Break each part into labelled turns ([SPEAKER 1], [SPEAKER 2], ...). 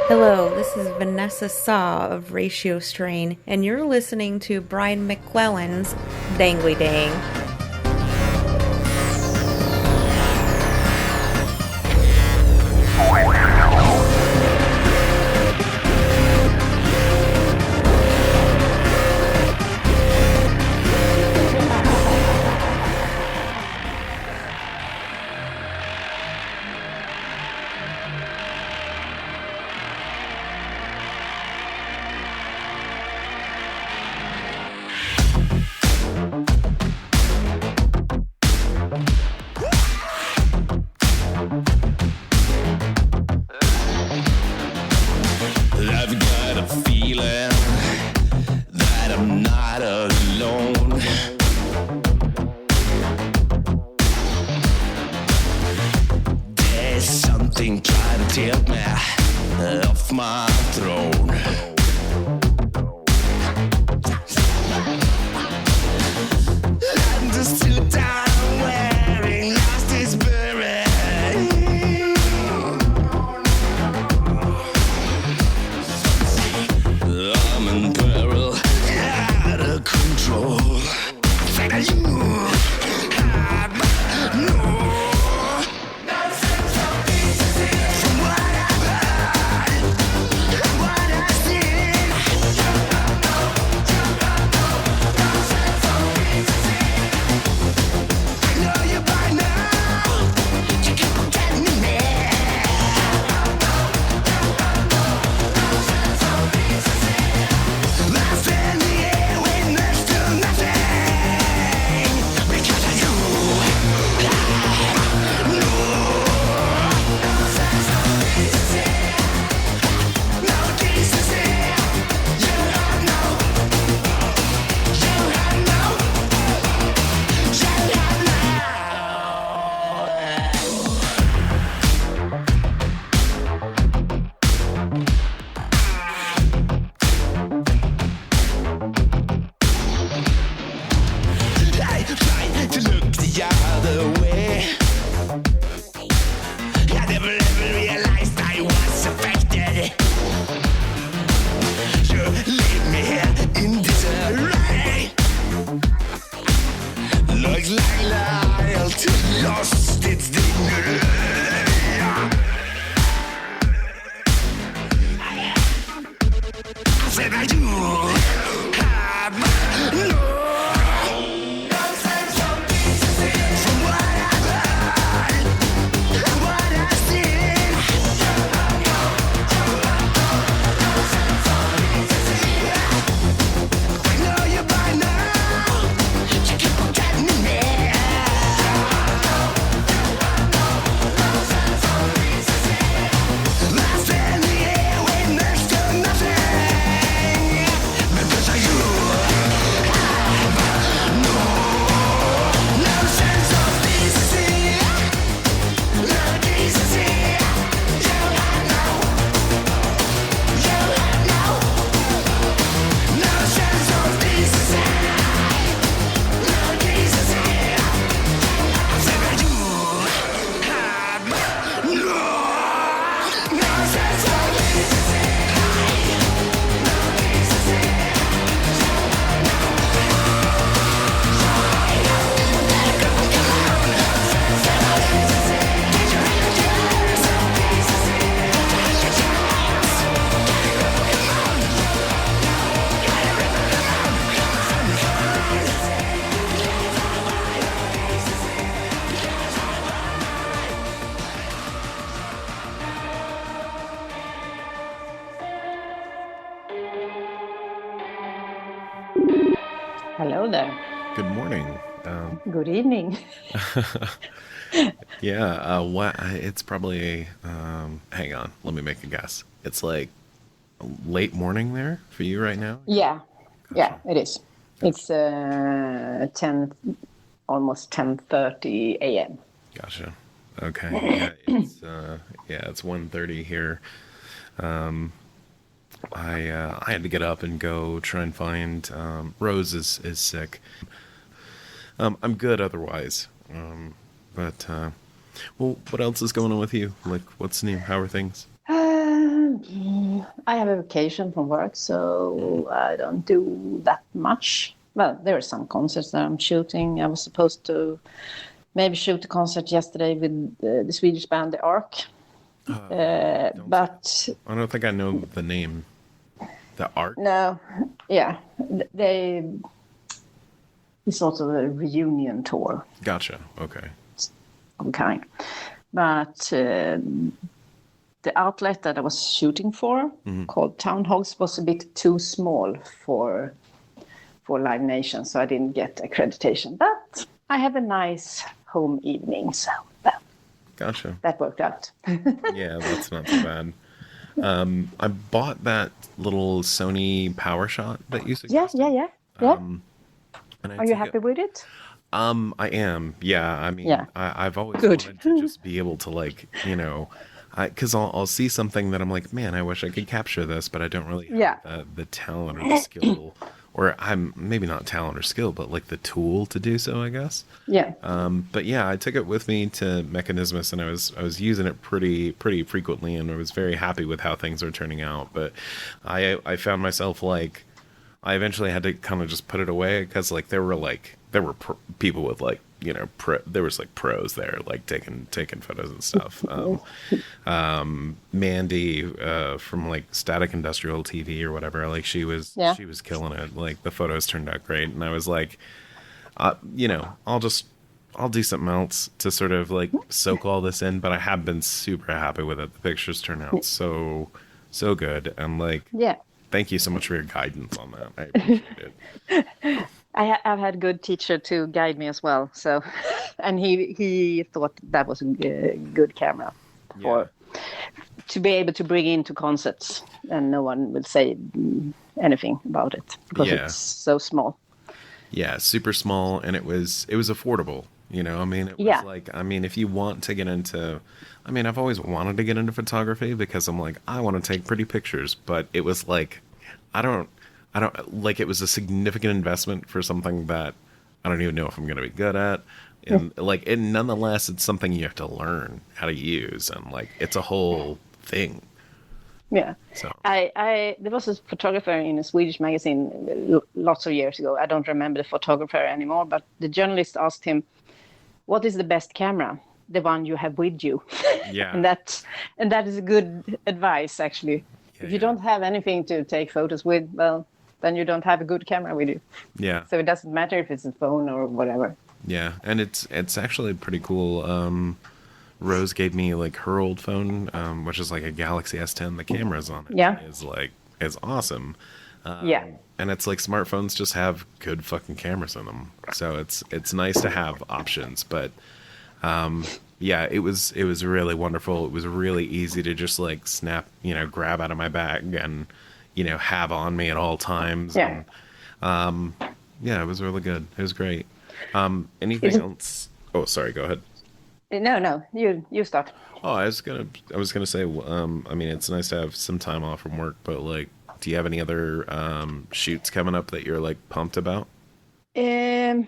[SPEAKER 1] Hello, this is Vanessa Saw of Ratio Strain, and you're listening to Brian McClellan's Dangly Dang.
[SPEAKER 2] I've got a feeling that I'm not alone. There's something trying to tilt me off my throne. I'm just too down wearing lost is buried. I'm in peril, out of control. Think that you have no sense of decency. From what I've heard and what I've seen, you have no sense of decency. I know you by now, you keep on getting me. No sense of decency. Lost in the air, witness to nothing. Because of you, no sense of decency. No decency. You have no. You have no. I tried to look the other way. I never ever realized I was affected. You leave me here in disarray. Looks like loyalty lost its dignity. I said I do have no sense of decency. From what I've heard and what I've seen, you have no sense of decency. I know you by now, you keep on getting me. No sense of decency. Lost in the air, witness to nothing. Because of you, no sense of decency. No decency. You have no sense of decency. No decency. I said that you have no sense of decency. No decency.
[SPEAKER 3] Hello there.
[SPEAKER 4] Good morning.
[SPEAKER 3] Good evening.
[SPEAKER 4] Yeah, it's probably, hang on, let me make a guess. It's like late morning there for you right now?
[SPEAKER 3] Yeah, it is. It's 10, almost 10:30 a.m.
[SPEAKER 4] Gotcha. Okay. It's 1:30 here. I had to get up and go try and find, Rose is sick. I'm good otherwise. Well, what else is going on with you? Like, what's new? How are things?
[SPEAKER 3] I have a vacation from work, so I don't do that much. Well, there are some concerts that I'm shooting. I was supposed to maybe shoot a concert yesterday with the Swedish band The Ark. But
[SPEAKER 4] I don't think I know the name. The art?
[SPEAKER 3] no, yeah, it's sort of a reunion tour
[SPEAKER 4] Gotcha. Okay.
[SPEAKER 3] of a kind. But the outlet that I was shooting for, called Town Hogs, was a bit too small for Live Nation, so I didn't get accreditation. But I have a nice home evening, so
[SPEAKER 4] Gotcha.
[SPEAKER 3] that worked out.
[SPEAKER 4] Yeah, that's not so bad. I bought that little Sony PowerShot that you suggested.
[SPEAKER 3] Yeah.
[SPEAKER 4] And I
[SPEAKER 3] Are you
[SPEAKER 4] took
[SPEAKER 3] happy with it?
[SPEAKER 4] I am. Yeah. I mean,
[SPEAKER 3] Yeah.
[SPEAKER 4] I've always
[SPEAKER 3] Good.
[SPEAKER 4] wanted to just be able to, like, you know, because I'll see something that I'm like, man, I wish I could capture this, but I don't really have the talent or the skill, or I'm maybe not talent or skill, but like the tool to do so, I guess.
[SPEAKER 3] Yeah.
[SPEAKER 4] But yeah, I took it with me to Mechanismus, and I was using it pretty frequently, and I was very happy with how things are turning out. But I found myself like, I eventually had to kind of just put it away because like there were people with like, you know, there was like pros there, like taking photos and stuff. Mandy from like Static Industrial TV or whatever, like she was killing it. Like the photos turned out great, and I was like, you know, I'll do something else to sort of like soak all this in. But I have been super happy with it. The pictures turn out so good, and like,
[SPEAKER 3] Yeah.
[SPEAKER 4] thank you so much for your guidance on that. I appreciate it.
[SPEAKER 3] I've had a good teacher to guide me as well. So, and he thought that was a good camera to be able to bring into concerts, and no one would say anything about it because it's so small.
[SPEAKER 4] Yeah, super small, and it was affordable. You know, I mean, it was like, I mean, if you want to get into, I mean, I've always wanted to get into photography because I'm like, I want to take pretty pictures, but it was like, I don't like, it was a significant investment for something that I don't even know if I'm going to be good at. And like, and nonetheless, it's something you have to learn how to use. And like, it's a whole thing.
[SPEAKER 3] Yeah.
[SPEAKER 4] So
[SPEAKER 3] there was a photographer in a Swedish magazine lots of years ago. I don't remember the photographer anymore, but the journalist asked him, what is the best camera? The one you have with you.
[SPEAKER 4] Yeah.
[SPEAKER 3] and that is a good advice, actually. If you don't have anything to take photos with, well, then you don't have a good camera with you.
[SPEAKER 4] Yeah.
[SPEAKER 3] So it doesn't matter if it's a phone or whatever.
[SPEAKER 4] Yeah, and it's actually pretty cool. Rose gave me like her old phone, which is like a Galaxy S10. The cameras on it is awesome. And it's like smartphones just have good fucking cameras in them, so it's nice to have options. But yeah, it was really wonderful. It was really easy to just like snap, you know, grab out of my bag and, you know, have on me at all times.
[SPEAKER 3] Yeah.
[SPEAKER 4] And, yeah, it was really good. It was great. Anything else? Oh, sorry. Go ahead.
[SPEAKER 3] No, you start.
[SPEAKER 4] Oh, I was gonna say. I mean, it's nice to have some time off from work, but like, do you have any other shoots coming up that you're like pumped about?
[SPEAKER 3] I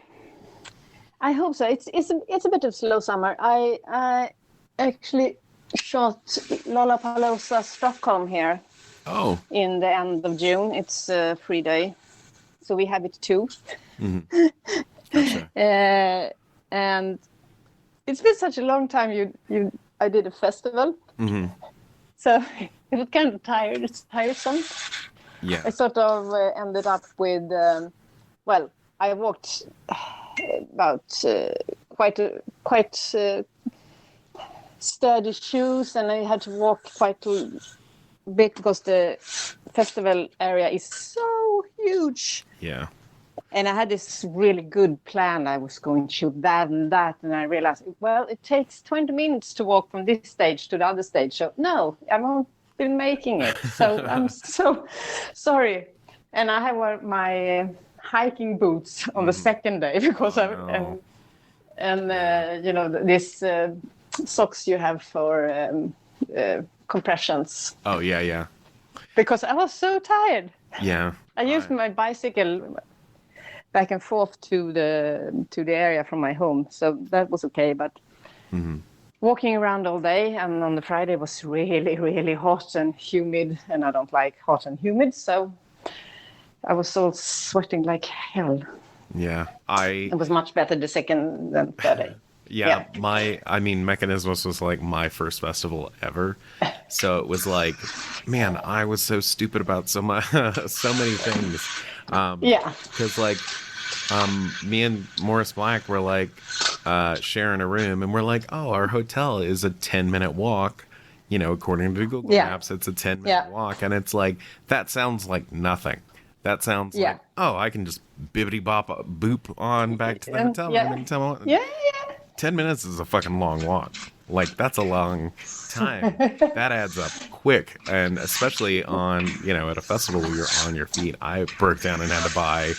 [SPEAKER 3] hope so. It's a bit of slow summer. I actually shot Lollapalooza Stockholm here.
[SPEAKER 4] Oh.
[SPEAKER 3] In the end of June. It's a free day, so we have it too.
[SPEAKER 4] Mm-hmm. Gotcha.
[SPEAKER 3] And it's been such a long time. I did a festival, so it was kind of tiresome.
[SPEAKER 4] Yeah.
[SPEAKER 3] I sort of ended up with, well, I walked about quite sturdy shoes, and I had to walk quite a bit because the festival area is so huge.
[SPEAKER 4] Yeah.
[SPEAKER 3] And I had this really good plan. I was going to shoot that and that, and I realized, well, it takes 20 minutes to walk from this stage to the other stage. So no, I won't be making it. So I'm so sorry. And I have my hiking boots on the second day because you know, this socks you have for compressions.
[SPEAKER 4] Oh yeah.
[SPEAKER 3] Because I was so tired.
[SPEAKER 4] Yeah.
[SPEAKER 3] I used my bicycle back and forth to the area from my home, so that was okay. But walking around all day, and on the Friday it was really, really hot and humid, and I don't like hot and humid, so I was all sweating like hell.
[SPEAKER 4] Yeah,
[SPEAKER 3] It was much better the second than third day.
[SPEAKER 4] Yeah, Mechanismus was like my first festival ever. So it was like, man, I was so stupid about so many things. Because like, me and Morris Black were like sharing a room, and we're like, oh, our hotel is a 10-minute walk. You know, according to Google Maps, it's a 10-minute walk, and it's like that sounds like nothing. That sounds like, oh, I can just bibbity bop boop on back to the hotel room anytime. 10 minutes is a fucking long walk. Like, that's a long time. That adds up quick. And especially on, at a festival where you're on your feet. I broke down and had to buy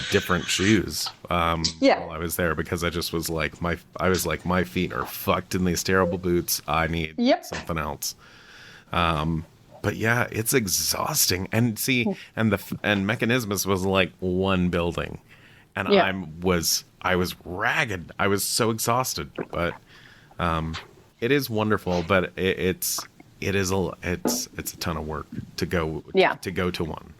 [SPEAKER 4] different shoes while I was there, because I just was like, my feet are fucked in these terrible boots. I need something else. But yeah, it's exhausting. And see, and Mechanismus was like one building, and I was ragged. I was so exhausted. But it is wonderful. But it's a ton of work to go to one.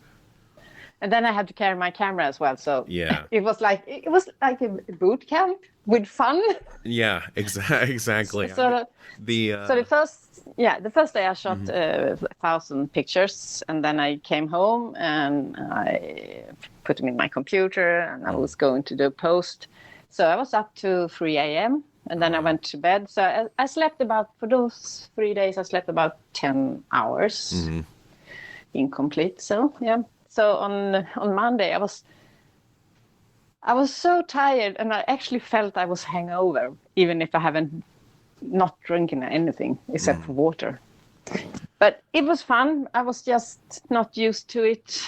[SPEAKER 3] And then I had to carry my camera as well. So it was like a boot camp with fun.
[SPEAKER 4] Yeah, exactly.
[SPEAKER 3] So the first day I shot 1,000 pictures, and then I came home and I put them in my computer, and I was going to do a post. So I was up to 3 a.m. and then I went to bed. So I slept for those 3 days, I slept about 10 hours, incomplete. So So on Monday I was so tired, and I actually felt I was hangover, even if I haven't not drinking anything except for water. But it was fun. I was just not used to it.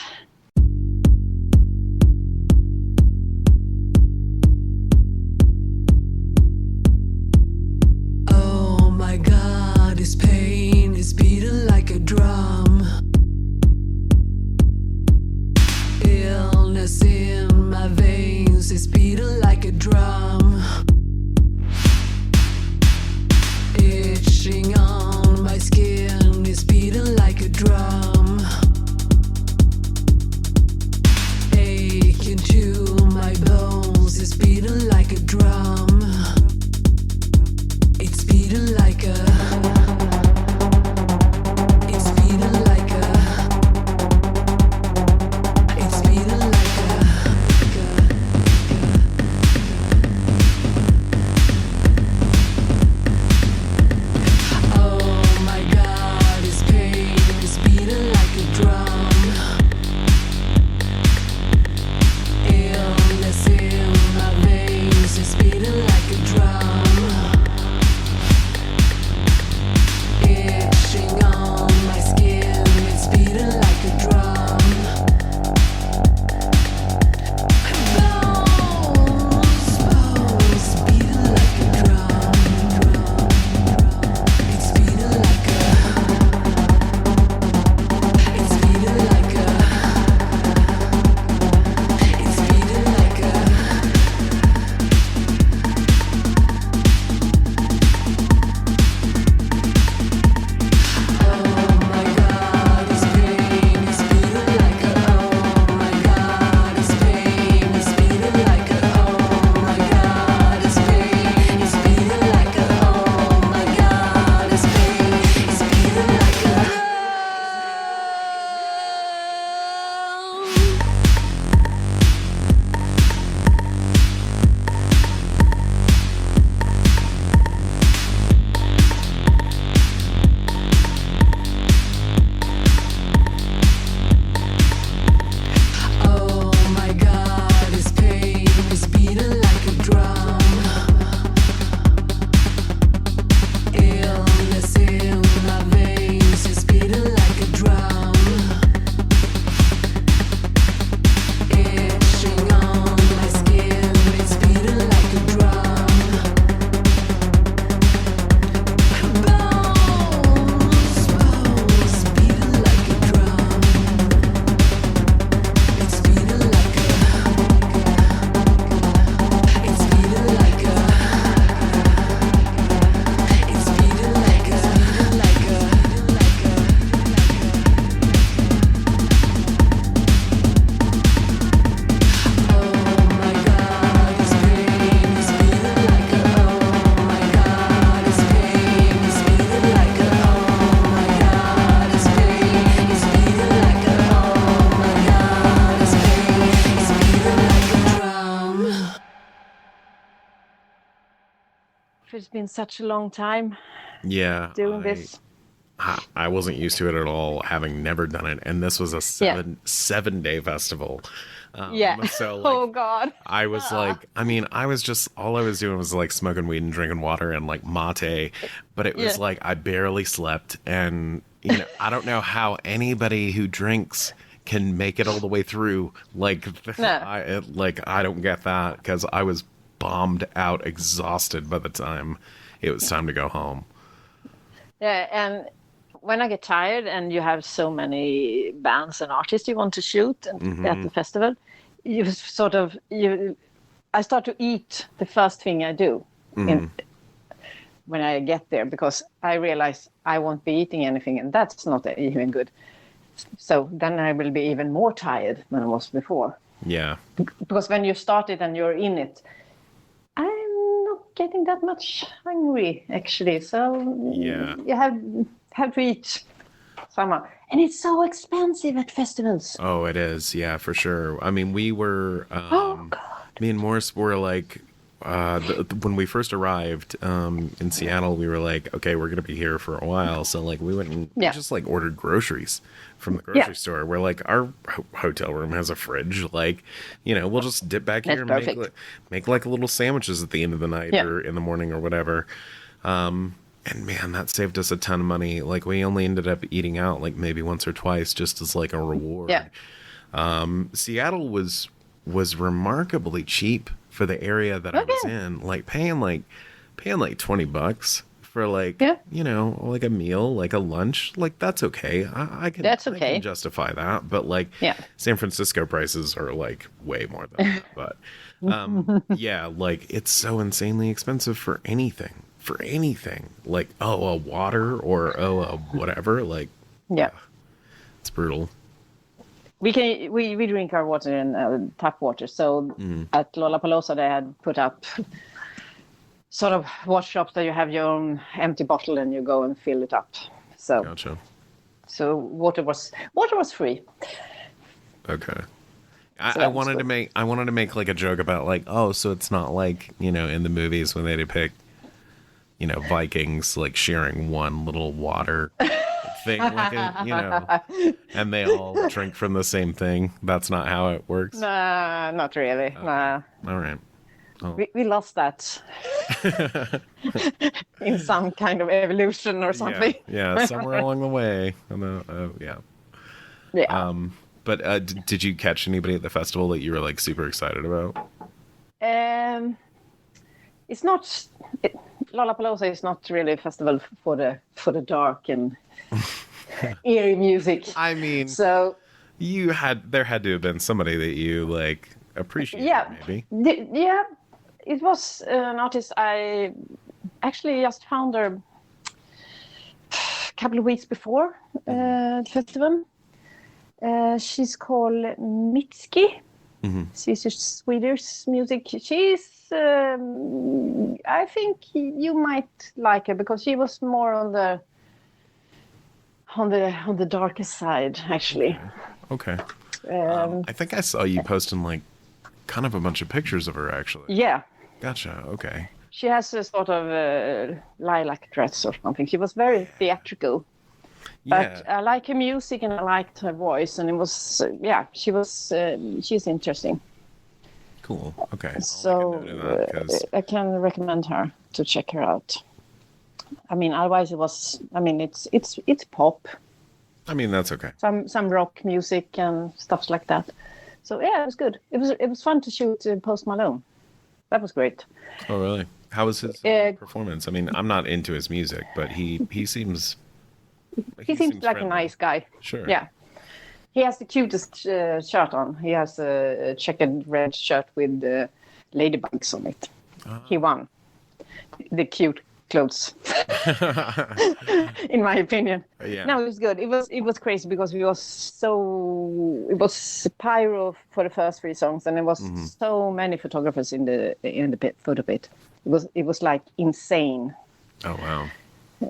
[SPEAKER 2] Oh my God, this pain is beating like a drum. Illness in my veins is beating like a drum. Itching on my skin is beating like a drum.
[SPEAKER 3] it's been such a long time
[SPEAKER 4] Yeah.
[SPEAKER 3] doing this.
[SPEAKER 4] I wasn't used to it at all, having never done it, and this was a 7-day festival. So like,
[SPEAKER 3] Oh God.
[SPEAKER 4] I was like, I mean, I was just, all I was doing was like smoking weed and drinking water and like mate, but it was like I barely slept, and you know, I don't know how anybody who drinks can make it all the way through. Like, I don't get that, because I was bombed out, exhausted by the time it was time to go home.
[SPEAKER 3] Yeah, and when I get tired and you have so many bands and artists you want to shoot at the festival, I start to eat the first thing I do when I get there, because I realize I won't be eating anything, and that's not even good. So then I will be even more tired than I was before.
[SPEAKER 4] Yeah.
[SPEAKER 3] Because when you start it and you're in it, I'm not getting that much hungry, actually. So you have to eat somehow. And it's so expensive at festivals.
[SPEAKER 4] Oh, it is. Yeah, for sure. I mean, we were,
[SPEAKER 3] oh, God.
[SPEAKER 4] me and Morris were like, when we first arrived in Seattle, we were like, okay, we're going to be here for a while. So like we went and just like ordered groceries from the grocery store. We're like, our hotel room has a fridge. Like, you know, we'll just dip back here and make like little sandwiches at the end of the night or in the morning or whatever. And man, that saved us a ton of money. Like we only ended up eating out like maybe once or twice just as like a reward. Yeah. Seattle was remarkably cheap for the area that I was in. Like paying like $20 for like, you know, like a meal, like a lunch, like that's okay. I can justify that. But like San Francisco prices are like way more than that. But like it's so insanely expensive for anything. Like, a water or a whatever, like it's brutal.
[SPEAKER 3] We drink our water in tap water. So at Lollapalooza they had put up sort of wash shops that you have your own empty bottle and you go and fill it up. So
[SPEAKER 4] gotcha.
[SPEAKER 3] So water was free.
[SPEAKER 4] Okay. I wanted to make like a joke about like, oh, so it's not like, you know, in the movies when they depict, you know, Vikings like sharing one little water thing, like you know, and they all drink from the same thing. That's not how it works.
[SPEAKER 3] Nah, not really. Okay. Nah.
[SPEAKER 4] All right. Oh.
[SPEAKER 3] We lost that in some kind of evolution or something.
[SPEAKER 4] Yeah, somewhere along the way. Yeah. But did you catch anybody at the festival that you were like super excited about?
[SPEAKER 3] It's not. Lollapalooza is not really a festival for the dark and eerie music.
[SPEAKER 4] I mean,
[SPEAKER 3] so
[SPEAKER 4] there had to have been somebody that you like appreciated. Maybe.
[SPEAKER 3] It was an artist I actually just found her a couple of weeks before the festival. She's called Mitski. She's a Swedish music. She's I think you might like her because she was more on the darker side, actually.
[SPEAKER 4] Okay. I think I saw you posting like kind of a bunch of pictures of her, actually.
[SPEAKER 3] Yeah.
[SPEAKER 4] Gotcha. Okay.
[SPEAKER 3] She has a sort of lilac dress or something. She was very theatrical. But I like her music and I liked her voice, and it was she's interesting.
[SPEAKER 4] Cool. Okay.
[SPEAKER 3] So I can recommend her to check her out. I mean, otherwise it's pop.
[SPEAKER 4] I mean, that's okay.
[SPEAKER 3] Some rock music and stuff like that. So yeah, it was good. It was fun to shoot Post Malone. That was great.
[SPEAKER 4] Oh really? How was his performance? I mean, I'm not into his music, but he seems.
[SPEAKER 3] He seems like friendly. A nice guy.
[SPEAKER 4] Sure.
[SPEAKER 3] Yeah. He has the cutest shirt on. He has a checkered red shirt with ladybugs on it. He won the cute clothes, in my opinion.
[SPEAKER 4] Yeah.
[SPEAKER 3] No, it was good. It was crazy because it was pyro for the first 3 songs, and there was so many photographers in the photo pit. It was like insane.
[SPEAKER 4] Oh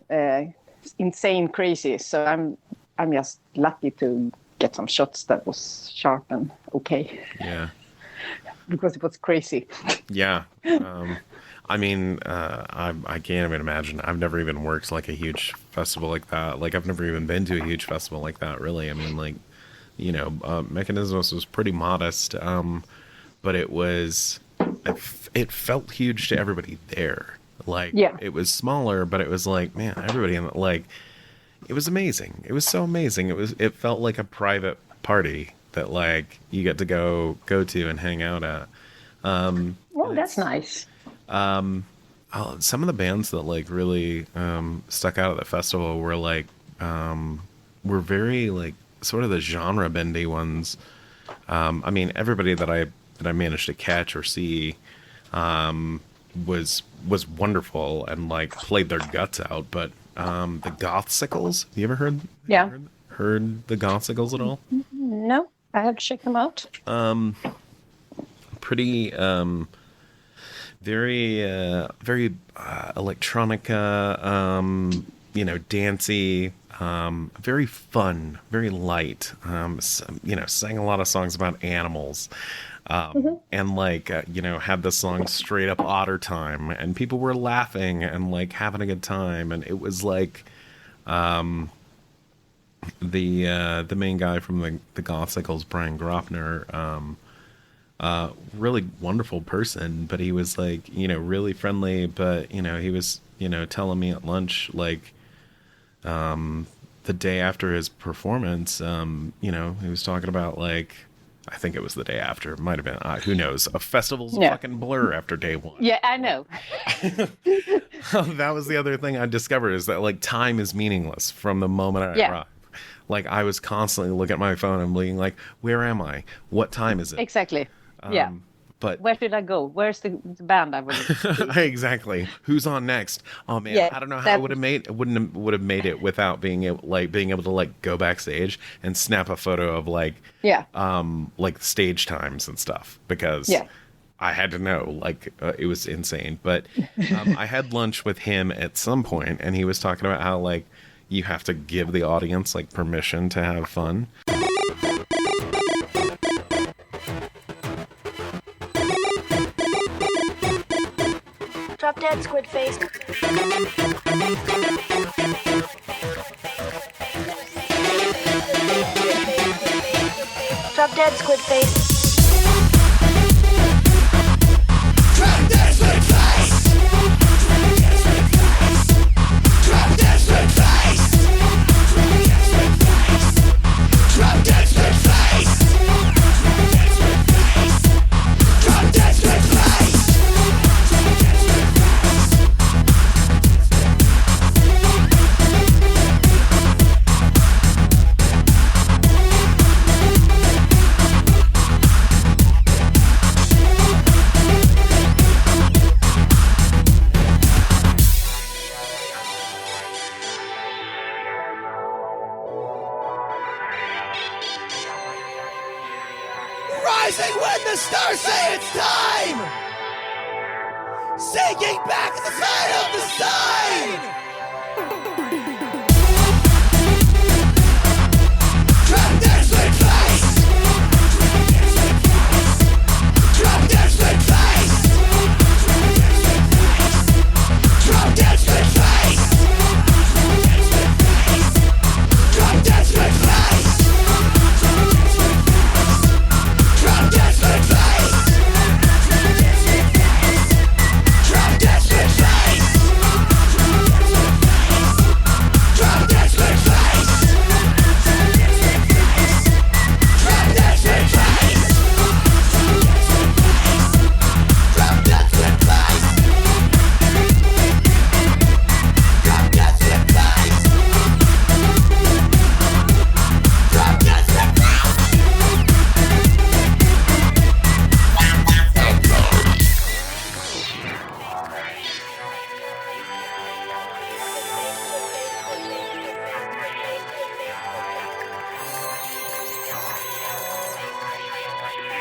[SPEAKER 4] wow.
[SPEAKER 3] Insane crazy. So I'm just lucky to get some shots that was sharp and okay.
[SPEAKER 4] Yeah.
[SPEAKER 3] Because it was crazy.
[SPEAKER 4] Yeah. I mean, I can't even imagine. I've never even worked like a huge festival like that. Like I've never even been to a huge festival like that. Really, I mean, like, you know, Mechanismus was pretty modest, but it felt huge to everybody there. Like, it was smaller, but it was like, man, everybody in like, it was amazing. It was so amazing. It felt like a private party that like you get to go to and hang out at.
[SPEAKER 3] Well, that's nice.
[SPEAKER 4] Some of the bands that like really stuck out at the festival were like were very like sort of the genre bendy ones. I mean, everybody that I managed to catch or see was wonderful and like played their guts out. But the Gothsicles, you ever heard?
[SPEAKER 3] Yeah.
[SPEAKER 4] Heard the Gothsicles at all?
[SPEAKER 3] No, I have to check them out.
[SPEAKER 4] Pretty very electronica, you know, dancey, very fun, very light. You know, sang a lot of songs about animals, and like you know, had the song straight up Otter Time, and people were laughing and like having a good time, and it was like the main guy from the Gothsicles, Brian Grofner, really wonderful person, but he was like, you know, really friendly, but you know, he was, you know, telling me at lunch, like, the day after his performance, you know, he was talking about like, I think it was the day after, it might have been, who knows, a festival's a fucking blur after day one.
[SPEAKER 3] Yeah, I know.
[SPEAKER 4] That was the other thing I discovered, is that like time is meaningless from the moment I arrived. Like I was constantly looking at my phone and being like, where am I? What time is it?
[SPEAKER 3] Exactly. Yeah.
[SPEAKER 4] But
[SPEAKER 3] where should I go? Where's the band I would
[SPEAKER 4] exactly. Who's on next? Oh man, I don't know how I would have made it without being able to like go backstage and snap a photo of like like stage times and stuff, because I had to know, like it was insane. But I had lunch with him at some point, and he was talking about how like you have to give the audience like permission to have fun.
[SPEAKER 5] Drop dead, squid face. Drop dead, squid face.
[SPEAKER 2] Drop dead, squid face. Drop dead, squid face. Drop dead, squid face. Drop dead, squid face. Rising when the stars say it's time, sinking back at the side of the sign. Drop dead, squid face. Drop dead, squid face. Drop dead, squid face. Drop dead, squid face. Drop dead, squid face. Drop dead, squid face. Drop dead, squid face. Drop dead, squid face. Drop dead, squid face. Drop dead, squid face. Drop dead, squid face.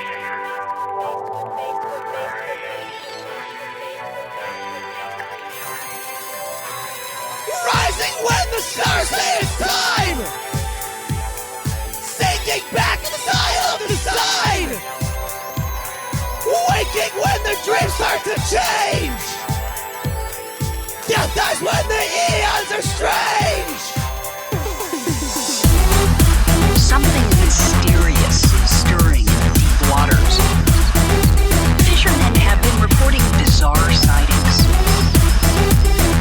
[SPEAKER 2] Rising when the stars say it's time, sinking back in the side of the sign, waking when the dreams start to change. That's when the eons are strange!
[SPEAKER 6] Something mysterious is stirring in the deep waters. Fishermen have been reporting bizarre sightings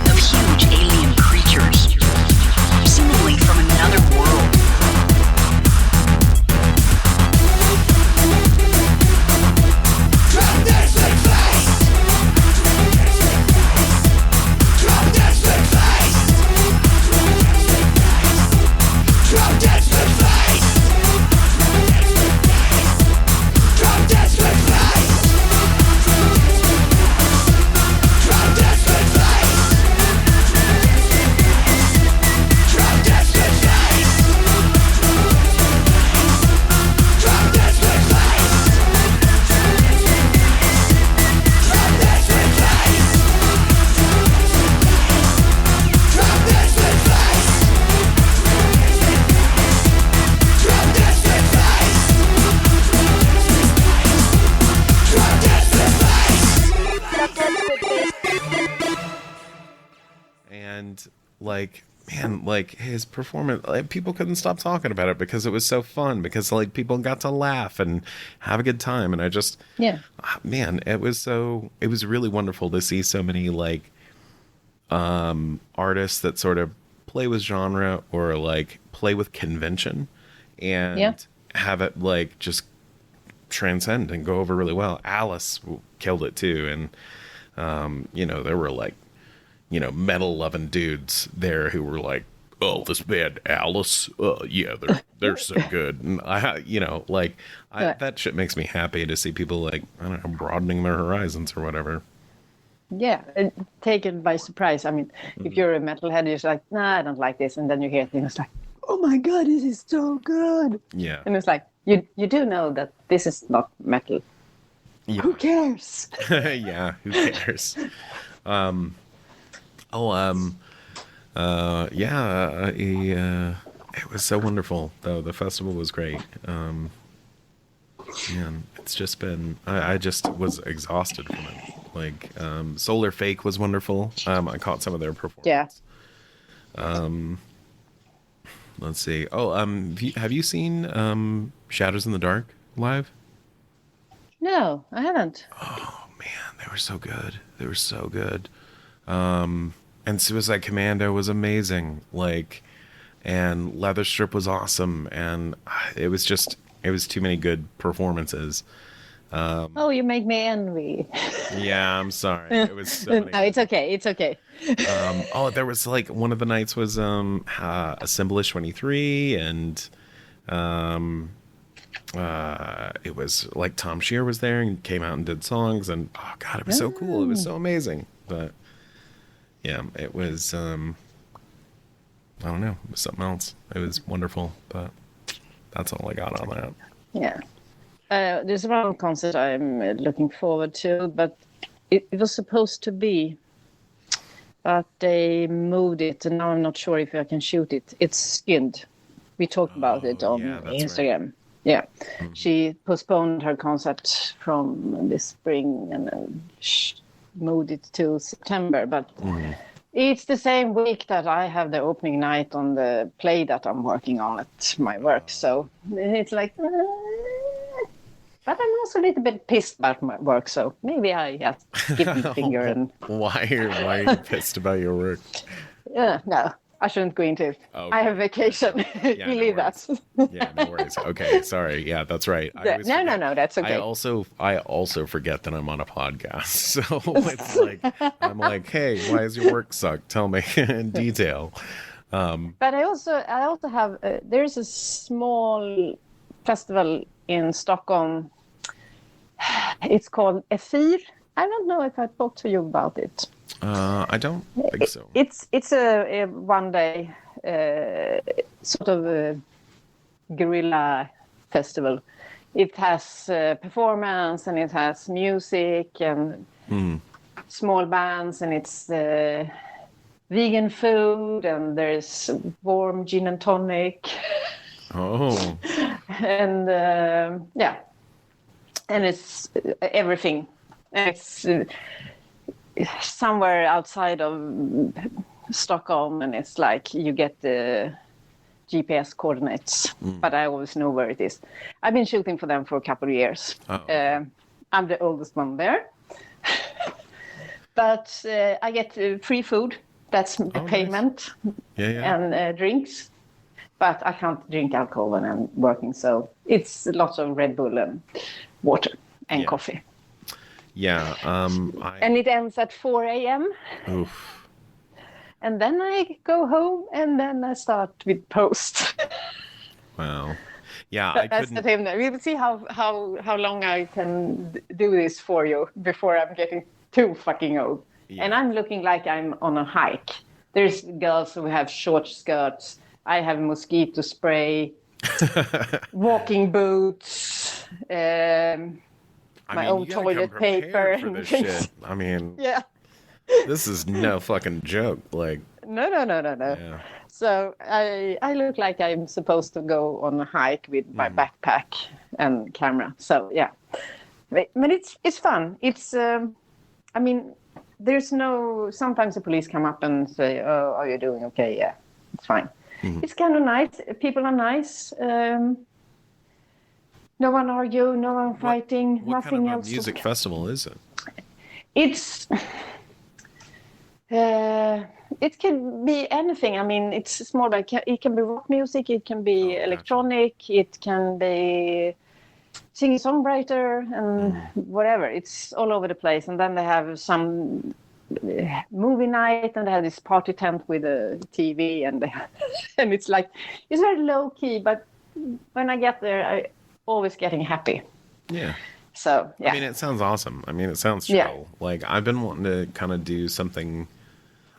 [SPEAKER 6] of huge alien creatures, seemingly from another world.
[SPEAKER 2] Drop this with face! Drop this with face! Drop this with face! Drop this with face! Drop this with face! Drop this with face! Drop this with face! Drop this with face! Drop this with face! Drop this with face! Drop this with face!
[SPEAKER 5] Drop dead squid face.
[SPEAKER 4] And like, man, like his performance, like, people couldn't stop talking about it because it was so fun, because like people got to laugh and have a good time. And I just, man, it was really wonderful to see so many like artists that sort of play with genre or like play with convention and have it like just transcend and go over really well. Alice killed it too. And you know, there were like, you know, metal loving dudes there who were like, oh, this band Alice, yeah, they're so good. And you know, like that shit makes me happy to see people like, I don't know, broadening their horizons or whatever.
[SPEAKER 3] Yeah, taken by surprise. I mean, if you're a metalhead, you're just like, nah, I don't like this. And then you hear things like, oh my God, this is so good.
[SPEAKER 4] Yeah.
[SPEAKER 3] And it's like, you do know that this is not metal.
[SPEAKER 4] Yeah.
[SPEAKER 3] Who cares?
[SPEAKER 4] Yeah, who cares? It was so wonderful though. The festival was great. Man, it's just been, I just was exhausted from it. Like, Solar Fake was wonderful. I caught some of their performance.
[SPEAKER 3] Yeah.
[SPEAKER 4] Let's see. Oh, have you seen Shadows in the Dark live?
[SPEAKER 3] No, I haven't.
[SPEAKER 4] Oh man, they were so good. They were so good. And Suicide Commando was amazing. Like, and Leatherstrip was awesome. And it was too many good performances.
[SPEAKER 3] Oh, you make me envy.
[SPEAKER 4] Yeah, I'm sorry. It was so many
[SPEAKER 3] No, it's okay. It's okay.
[SPEAKER 4] There was like one of the nights was Assemblish 23, and it was like Tom Shear was there and came out and did songs, and oh god, it was so cool. It was so amazing. But yeah, it was I don't know, it was something else. It was wonderful, but that's all I got on that.
[SPEAKER 3] Yeah. There's one concert I'm looking forward to, but it was supposed to be, but they moved it, and now I'm not sure if I can shoot it. It's Skinned. We talked about it on Instagram. Right. Yeah. Mm-hmm. She postponed her concert from this spring and moved it to September, but it's the same week that I have the opening night on the play that I'm working on at my work. So it's like... But I'm also a little bit pissed about my work, so maybe I just give them the finger and...
[SPEAKER 4] Why are you pissed about your work?
[SPEAKER 3] No, I shouldn't go into it. Okay. I have vacation.
[SPEAKER 4] Yeah,
[SPEAKER 3] you leave that.
[SPEAKER 4] Yeah, no worries. Okay, sorry. Yeah, that's right.
[SPEAKER 3] No, that's okay.
[SPEAKER 4] I also forget that I'm on a podcast. So it's like, I'm like, hey, why does your work suck? Tell me in detail.
[SPEAKER 3] But I also have, there's a small festival in Stockholm. It's called Efir. I don't know if I talked to you about it.
[SPEAKER 4] I don't think so.
[SPEAKER 3] It's a one day sort of a guerrilla festival. It has performance and it has music and small bands, and it's vegan food, and there's warm gin and tonic.
[SPEAKER 4] Oh.
[SPEAKER 3] And and it's everything. It's somewhere outside of Stockholm, and it's like you get the GPS coordinates, but I always know where it is. I've been shooting for them for a couple of years. I'm the oldest one there. But I get free food. That's the payment.
[SPEAKER 4] Nice.
[SPEAKER 3] And drinks. But I can't drink alcohol when I'm working, so it's lots of Red Bull and water and coffee.
[SPEAKER 4] Yeah.
[SPEAKER 3] And it ends at 4 a.m.
[SPEAKER 4] Oof.
[SPEAKER 3] And then I go home, and then I start with post.
[SPEAKER 4] Wow. Yeah,
[SPEAKER 3] That's the thing. We will see how long I can do this for you before I'm getting too fucking old. Yeah. And I'm looking like I'm on a hike. There's girls who have short skirts. I have mosquito spray, walking boots, my own toilet paper and things.
[SPEAKER 4] Shit. I mean,
[SPEAKER 3] yeah.
[SPEAKER 4] This is no fucking joke. Like,
[SPEAKER 3] no.
[SPEAKER 4] Yeah.
[SPEAKER 3] So I look like I'm supposed to go on a hike with my backpack and camera. So yeah, but it's fun. It's I mean, there's no. Sometimes the police come up and say, "Oh, are you doing okay?" Yeah, it's fine. It's kind of nice. People are nice. No one argue. No one fighting.
[SPEAKER 4] What
[SPEAKER 3] nothing
[SPEAKER 4] kind of
[SPEAKER 3] else.
[SPEAKER 4] Music festival is it?
[SPEAKER 3] It's. It can be anything. I mean, it's more like it can be rock music, it can be electronic, it can be singer-songwriter and whatever. It's all over the place. And then they have some movie night, and they have this party tent with a TV, and and it's like it's very low key. But when I get there, I always getting happy.
[SPEAKER 4] Yeah.
[SPEAKER 3] So yeah.
[SPEAKER 4] I mean, it sounds awesome. I mean, it sounds chill.
[SPEAKER 3] Yeah.
[SPEAKER 4] Like, I've been wanting to kind of do something.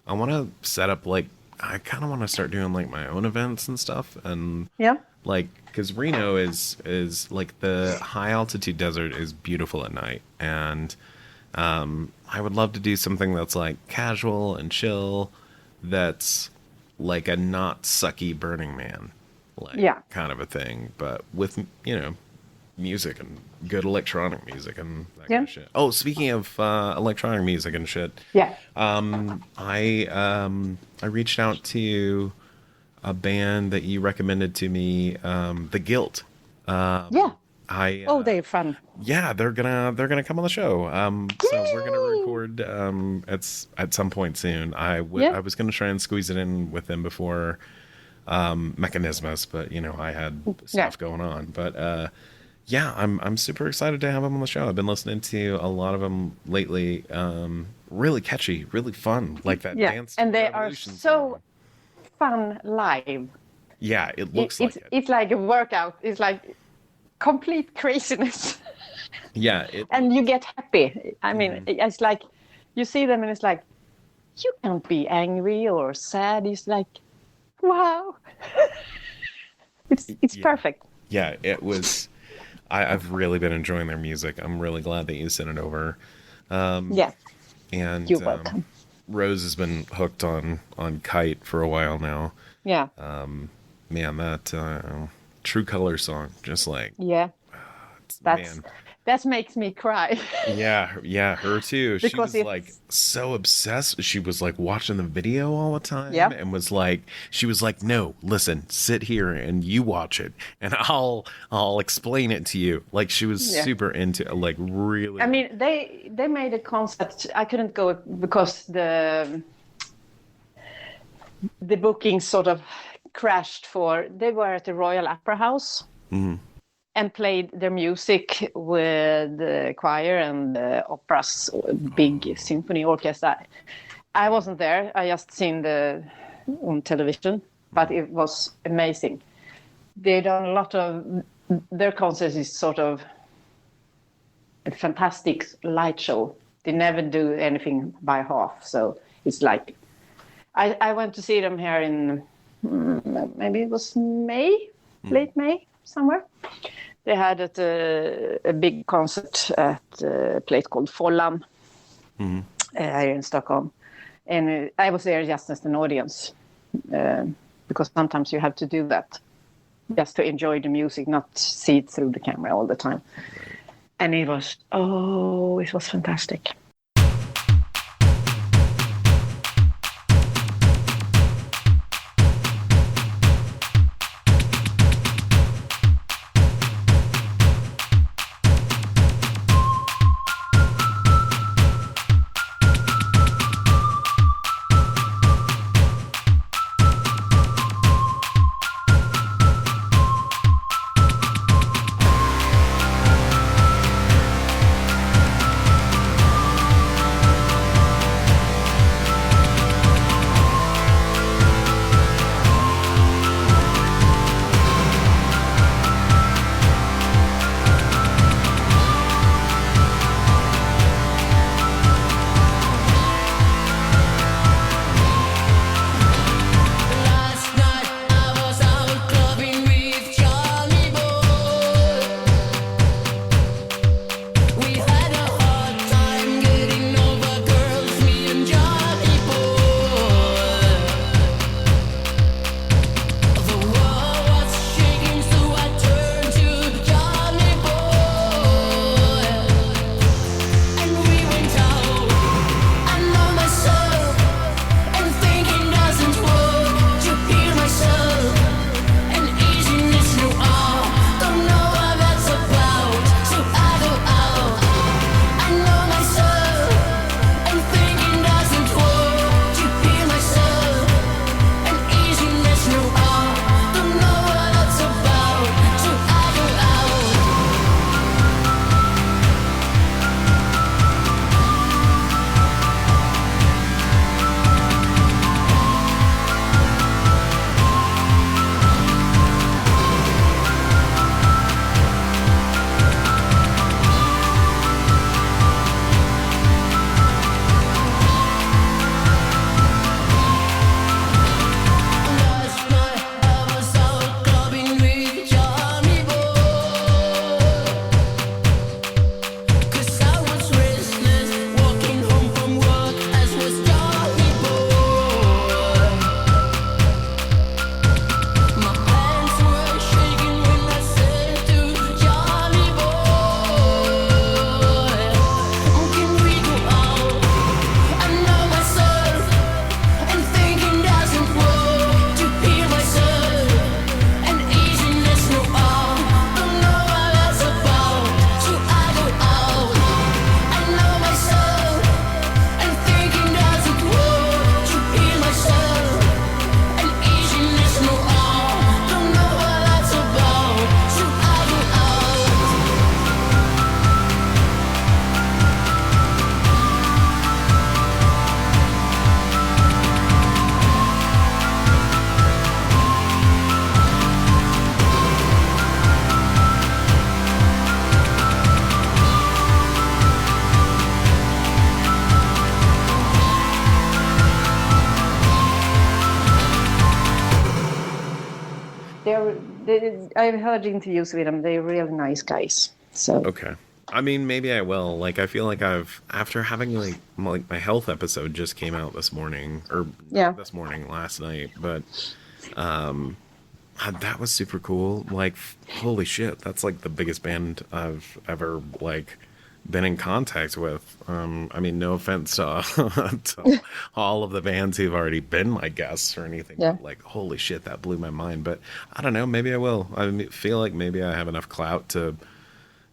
[SPEAKER 4] I want to set up, like, I kind of want to start doing, like, my own events and stuff. And, like, because Reno is like, the high altitude desert is beautiful at night. And I would love to do something that's, like, casual and chill, that's, like, a not sucky Burning Man, like, kind of a thing. But with, you know, music and good electronic music and that kind of shit. Oh, speaking of electronic music and shit.
[SPEAKER 3] Yeah.
[SPEAKER 4] I reached out to a band that you recommended to me, The Guilt.
[SPEAKER 3] Yeah. They're fun.
[SPEAKER 4] Yeah, they're gonna come on the show. So we're gonna record at some point soon. I was gonna try and squeeze it in with them before Mechanismus, but you know, I had stuff going on. But yeah, I'm super excited to have them on the show. I've been listening to a lot of them lately. Really catchy, really fun, like that dance.
[SPEAKER 3] And they are so fun live.
[SPEAKER 4] Yeah, it looks like it.
[SPEAKER 3] It's like a workout. It's like complete craziness.
[SPEAKER 4] Yeah.
[SPEAKER 3] And you get happy. I mean, it's like you see them and it's like, you can't be angry or sad. It's like, wow. It's perfect.
[SPEAKER 4] Yeah, it was. I've really been enjoying their music. I'm really glad that you sent it over.
[SPEAKER 3] Yeah.
[SPEAKER 4] And
[SPEAKER 3] you're welcome.
[SPEAKER 4] Rose has been hooked on Kite for a while now.
[SPEAKER 3] Yeah.
[SPEAKER 4] Man, that True Color song, just like
[SPEAKER 3] that makes me cry.
[SPEAKER 4] yeah, her too. Because she was like so obsessed. She was like watching the video all the time, and she was like, no, listen, sit here and you watch it, and I'll explain it to you. Like, she was super into it, like, really.
[SPEAKER 3] I mean, they made a concert. I couldn't go because the booking sort of crashed. They were at the Royal Opera House. Mm-hmm. And played their music with the choir and the opera's big symphony orchestra. I wasn't there. I just seen on television, but it was amazing. They done a lot of their concerts is sort of a fantastic light show. They never do anything by half, so it's like I went to see them here in maybe it was May, late May somewhere. They had a big concert at a place called Follan here in Stockholm. And I was there just as an audience because sometimes you have to do that just to enjoy the music, not see it through the camera all the time. And it was fantastic. I've heard interviews with them. They're really nice guys. So
[SPEAKER 4] Okay. I mean, maybe I will. Like, I feel like after having like my health episode just came out this morning, or not this morning, last night, but that was super cool. Like, holy shit, that's like the biggest band I've ever like been in contact with. I mean, no offense to, to all of the bands who've already been my guests or anything. But like, holy shit, that blew my mind. But I don't know, maybe I will. I feel like maybe I have enough clout to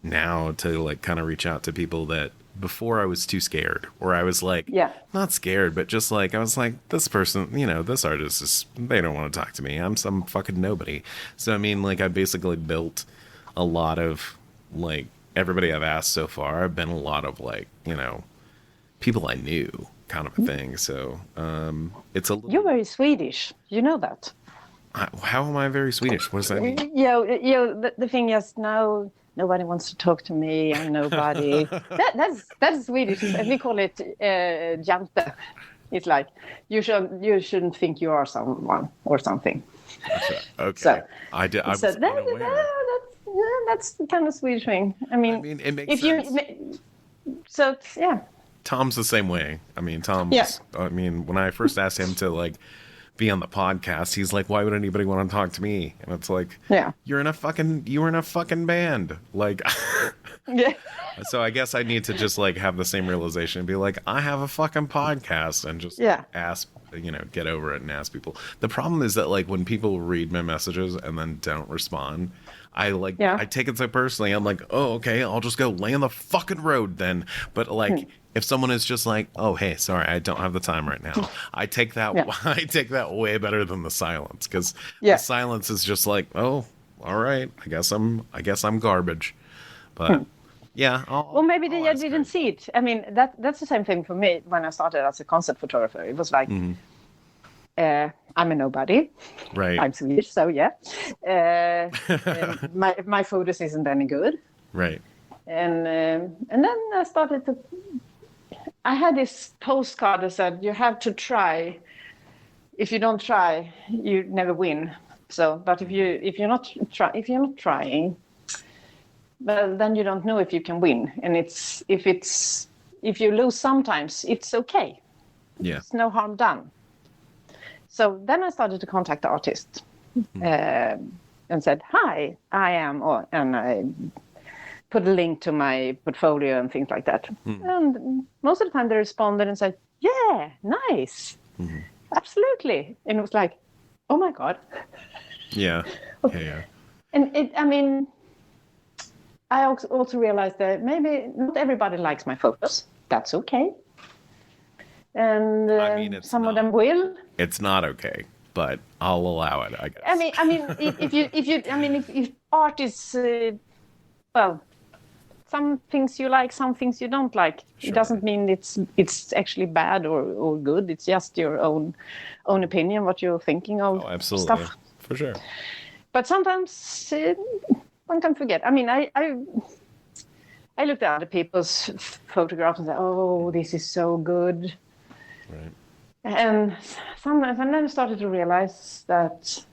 [SPEAKER 4] like kind of reach out to people that before I was too scared, or I was like, not scared, but just like, I was like, this person, this artist they don't want to talk to me. I'm some fucking nobody. So, I mean, like, I basically built a lot of like, everybody I've asked so far, I've been a lot of like, people I knew kind of a thing. So, it's a little...
[SPEAKER 3] You're very Swedish. You know that.
[SPEAKER 4] How am I very Swedish? What does that mean?
[SPEAKER 3] The thing is now, nobody wants to talk to me. I'm nobody. That's Swedish. We call it jante. It's like you shouldn't think you are someone or something.
[SPEAKER 4] Okay.
[SPEAKER 3] So,
[SPEAKER 4] I was
[SPEAKER 3] that's the kind of Swedish thing. I mean
[SPEAKER 4] it makes sense.
[SPEAKER 3] So yeah.
[SPEAKER 4] Tom's the same way. I mean, Tom's. I mean, when I first asked him to like be on the podcast, he's like, why would anybody want to talk to me? And it's like, you were in a fucking band. Like, so I guess I need to just like have the same realization and be like, I have a fucking podcast, and just ask, get over it and ask people. The problem is that like when people read my messages and then don't respond, I take it so personally. I'm like, oh, okay, I'll just go lay on the fucking road then. But like, if someone is just like, oh, hey, sorry, I don't have the time right now, I take that way better than the silence, because the silence is just like, oh, all right, I guess I'm garbage. But well,
[SPEAKER 3] maybe they didn't see it. I mean, that's the same thing for me when I started as a concept photographer. It was like, I'm a nobody.
[SPEAKER 4] Right.
[SPEAKER 3] I'm Swedish, so my photos isn't any good.
[SPEAKER 4] Right.
[SPEAKER 3] And then I started to. I had this postcard that said, "You have to try. If you don't try, you never win. So, but if you're not trying, well, then you don't know if you can win. And if you lose sometimes, it's okay.
[SPEAKER 4] Yeah,
[SPEAKER 3] it's no harm done." So then I started to contact the artist and said, "Hi, I am," and I put a link to my portfolio and things like that. And most of the time they responded and said, "Yeah, nice, absolutely." And it was like, "Oh my God."
[SPEAKER 4] Yeah. Yeah.
[SPEAKER 3] And I also realized that maybe not everybody likes my photos. That's okay. And some of them will.
[SPEAKER 4] It's not okay, but I'll allow it, I guess.
[SPEAKER 3] I mean, if art is, well, some things you like, some things you don't like. Sure. It doesn't mean it's actually bad or good. It's just your own opinion, what you're thinking of.
[SPEAKER 4] Oh, absolutely.
[SPEAKER 3] Stuff.
[SPEAKER 4] For sure.
[SPEAKER 3] But sometimes one can forget. I mean, I looked at other people's photographs and said, "Oh, this is so good."
[SPEAKER 4] Right.
[SPEAKER 3] And sometimes, and then I started to realize that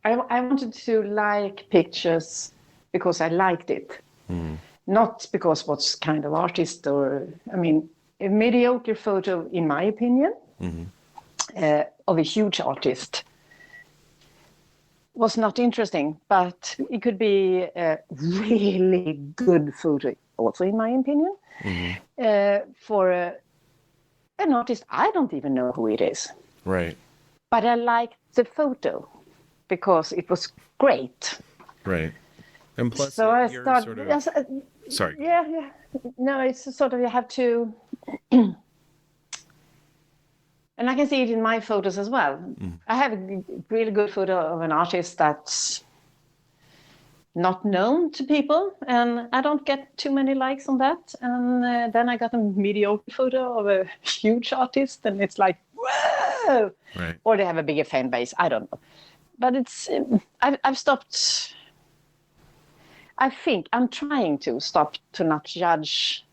[SPEAKER 3] I wanted to like pictures because I liked it, not because what kind of artist or, I mean, a mediocre photo, in my opinion, of a huge artist was not interesting, but it could be a really good photo, also in my opinion, for an artist I don't even know who it is.
[SPEAKER 4] Right.
[SPEAKER 3] But I liked the photo because it was great.
[SPEAKER 4] Right. And plus,
[SPEAKER 3] so I
[SPEAKER 4] started.
[SPEAKER 3] Sort of,
[SPEAKER 4] sorry.
[SPEAKER 3] Yeah. No, it's sort of, you have to. And I can see it in my photos as well. I have a really good photo of an artist that's not known to people, and I don't get too many likes on that. And then I got a mediocre photo of a huge artist, and it's like, whoa!
[SPEAKER 4] Right.
[SPEAKER 3] Or they have a bigger fan base. I don't know. But it's, I've stopped. I think I'm trying to stop to not judge.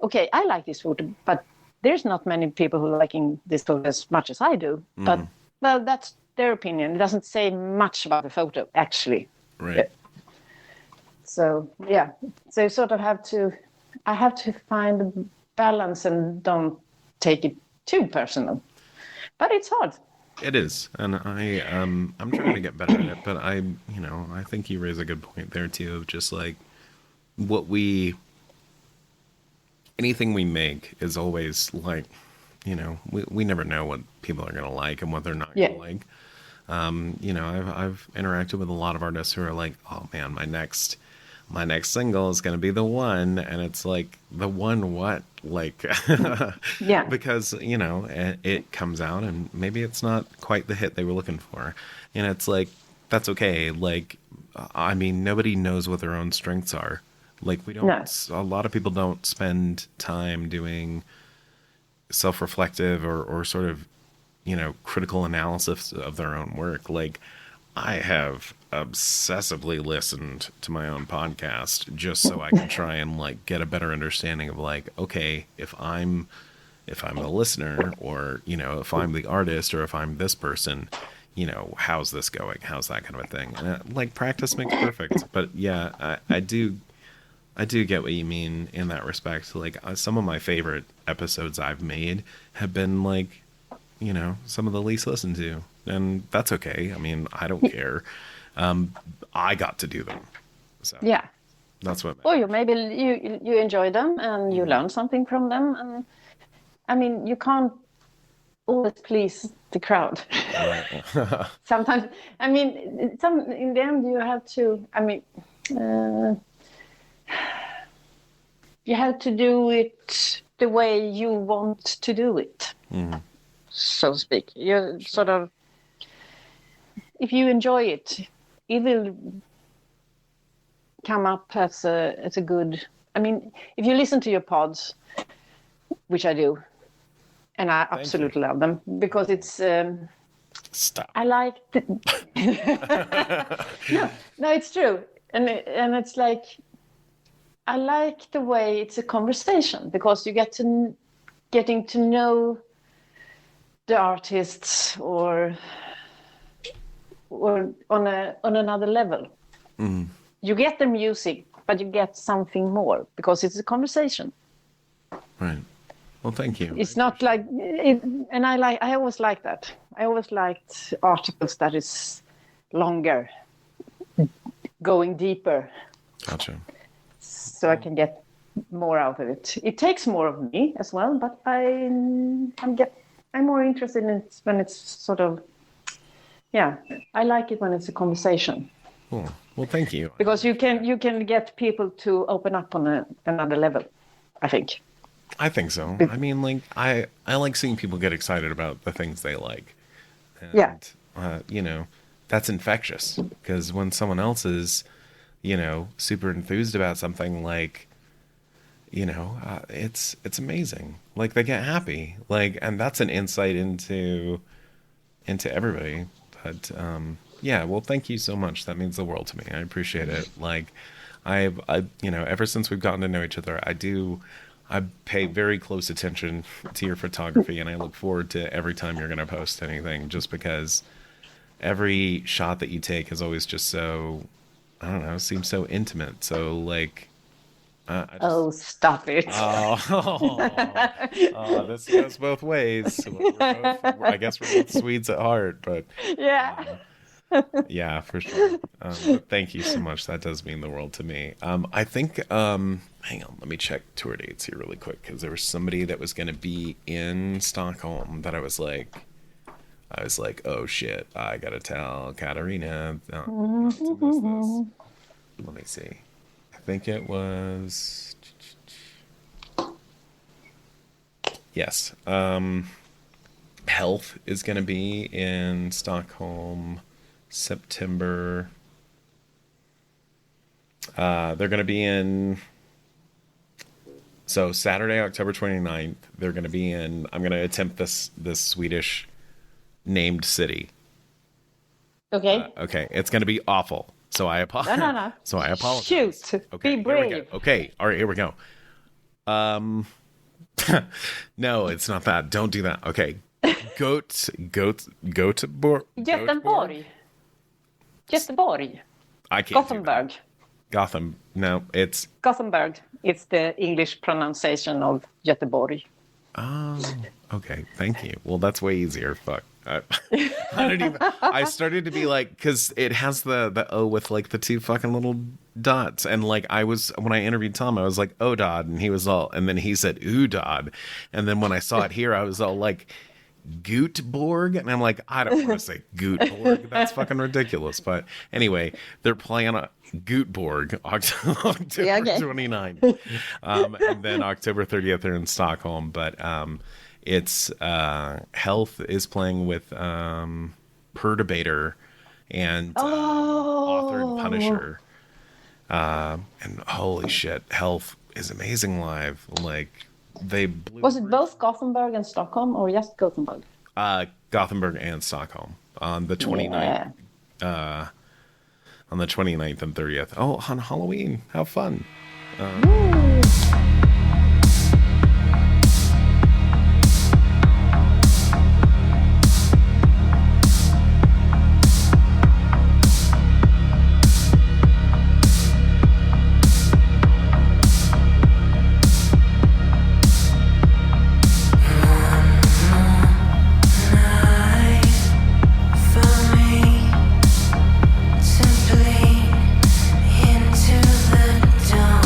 [SPEAKER 3] Okay, I like this photo, but there's not many people who are liking this photo as much as I do. But, well, that's their opinion. It doesn't say much about the photo, actually.
[SPEAKER 4] Right.
[SPEAKER 3] So yeah, so you sort of I have to find a balance and don't take it too personal. But it's hard.
[SPEAKER 4] It is, and I'm trying to get better at it. But I think you raise a good point there too, of just like anything we make is always like, we never know what people are gonna like and what they're not gonna like. I've interacted with a lot of artists who are like, oh man, my next single is going to be the one. And it's like, the one what? Like,
[SPEAKER 3] Yeah.
[SPEAKER 4] because, it comes out and maybe it's not quite the hit they were looking for. And it's like, that's okay. Like, I mean, nobody knows what their own strengths are. Like, a lot of people don't spend time doing self-reflective or sort of, critical analysis of their own work. Like, I have obsessively listened to my own podcast just so I can try and like get a better understanding of like, okay, if I'm the listener, or, if I'm the artist, or if I'm this person, how's this going? How's that kind of a thing? And like, practice makes perfect. But yeah, I do get what you mean in that respect. Like, some of my favorite episodes I've made have been like, some of the least listened to, and that's okay. I mean, I don't care. I got to do them. So
[SPEAKER 3] Yeah.
[SPEAKER 4] That's what.
[SPEAKER 3] Or maybe you enjoy them and you learn something from them. And I mean, you can't always please the crowd.
[SPEAKER 4] Right.
[SPEAKER 3] Sometimes, I mean, in the end, you have to. I mean, you have to do it the way you want to do it, so to speak. You sort of, if you enjoy it, it will come up as a good. I mean, if you listen to your pods, which I do, and I absolutely love them because it's.
[SPEAKER 4] Stop.
[SPEAKER 3] I like. No, it's true, and it's like. I like the way it's a conversation because you getting to know the artists or on another level.
[SPEAKER 4] Mm.
[SPEAKER 3] You get the music, but you get something more because it's a conversation.
[SPEAKER 4] Right. Well, thank you.
[SPEAKER 3] It's not like it, and I always like that. I always liked articles that is longer, going deeper.
[SPEAKER 4] Gotcha.
[SPEAKER 3] So I can get more out of it. It takes more of me as well, but I'm more interested in it when it's sort of, yeah. I like it when it's a conversation.
[SPEAKER 4] Cool. Well, thank you.
[SPEAKER 3] Because you can get people to open up on another level, I think.
[SPEAKER 4] I think so. I mean, like, I like seeing people get excited about the things they like. And,
[SPEAKER 3] yeah.
[SPEAKER 4] That's infectious because when someone else is, super enthused about something, like, it's amazing. Like, they get happy, like, and that's an insight into everybody. But yeah, well, thank you so much. That means the world to me. I appreciate it. Like, I ever since we've gotten to know each other, I pay very close attention to your photography, and I look forward to every time you're going to post anything, just because every shot that you take is always just so, I don't know, seems so intimate. So, like,
[SPEAKER 3] stop it.
[SPEAKER 4] This goes both ways. I guess we're both Swedes at heart, but
[SPEAKER 3] yeah.
[SPEAKER 4] Yeah, for sure. But thank you so much. That does mean the world to me. I think, hang on, let me check tour dates here really quick, because there was somebody that was going to be in Stockholm that I was like, oh shit, I gotta tell Catarina not to miss this. Let me see. I think it was, yes. Health is going to be in Stockholm September. They're going to be in, so Saturday, October 29th, they're going to be in, I'm going to attempt this Swedish named city.
[SPEAKER 3] Okay.
[SPEAKER 4] Okay, it's going to be awful. So I apologize.
[SPEAKER 3] No.
[SPEAKER 4] So I apologize.
[SPEAKER 3] Shoot.
[SPEAKER 4] Okay,
[SPEAKER 3] be brave.
[SPEAKER 4] here we go. Okay, all right, here we go. No, it's not that. Don't do that. Okay. Göteborg.
[SPEAKER 3] Göteborg.
[SPEAKER 4] I can't do that.
[SPEAKER 3] Gothenburg.
[SPEAKER 4] Gotham. No, it's...
[SPEAKER 3] Gothenburg. It's the English pronunciation of Göteborg.
[SPEAKER 4] Oh, okay. Thank you. Well, that's way easier. Fuck. I don't even... I started to be like... Because it has the O with, like, the two fucking little dots. And, like, when I interviewed Tom, I was like, Odod. And he was all... And then he said, Udod. And then when I saw it here, I was all like... Gootborg, and I'm like, I don't want to say Gootborg. That's fucking ridiculous. But anyway, they're playing a Gootborg October 29th, and then October 30th they're in Stockholm. But it's Health is playing with Pertubator and authored Punisher, and holy shit, Health is amazing live. Like. Was it
[SPEAKER 3] both Gothenburg and Stockholm or just Gothenburg?
[SPEAKER 4] Gothenburg and Stockholm on the 29th. On the 29th and 30th. Oh, on Halloween. How fun.
[SPEAKER 2] Simply into the dawn.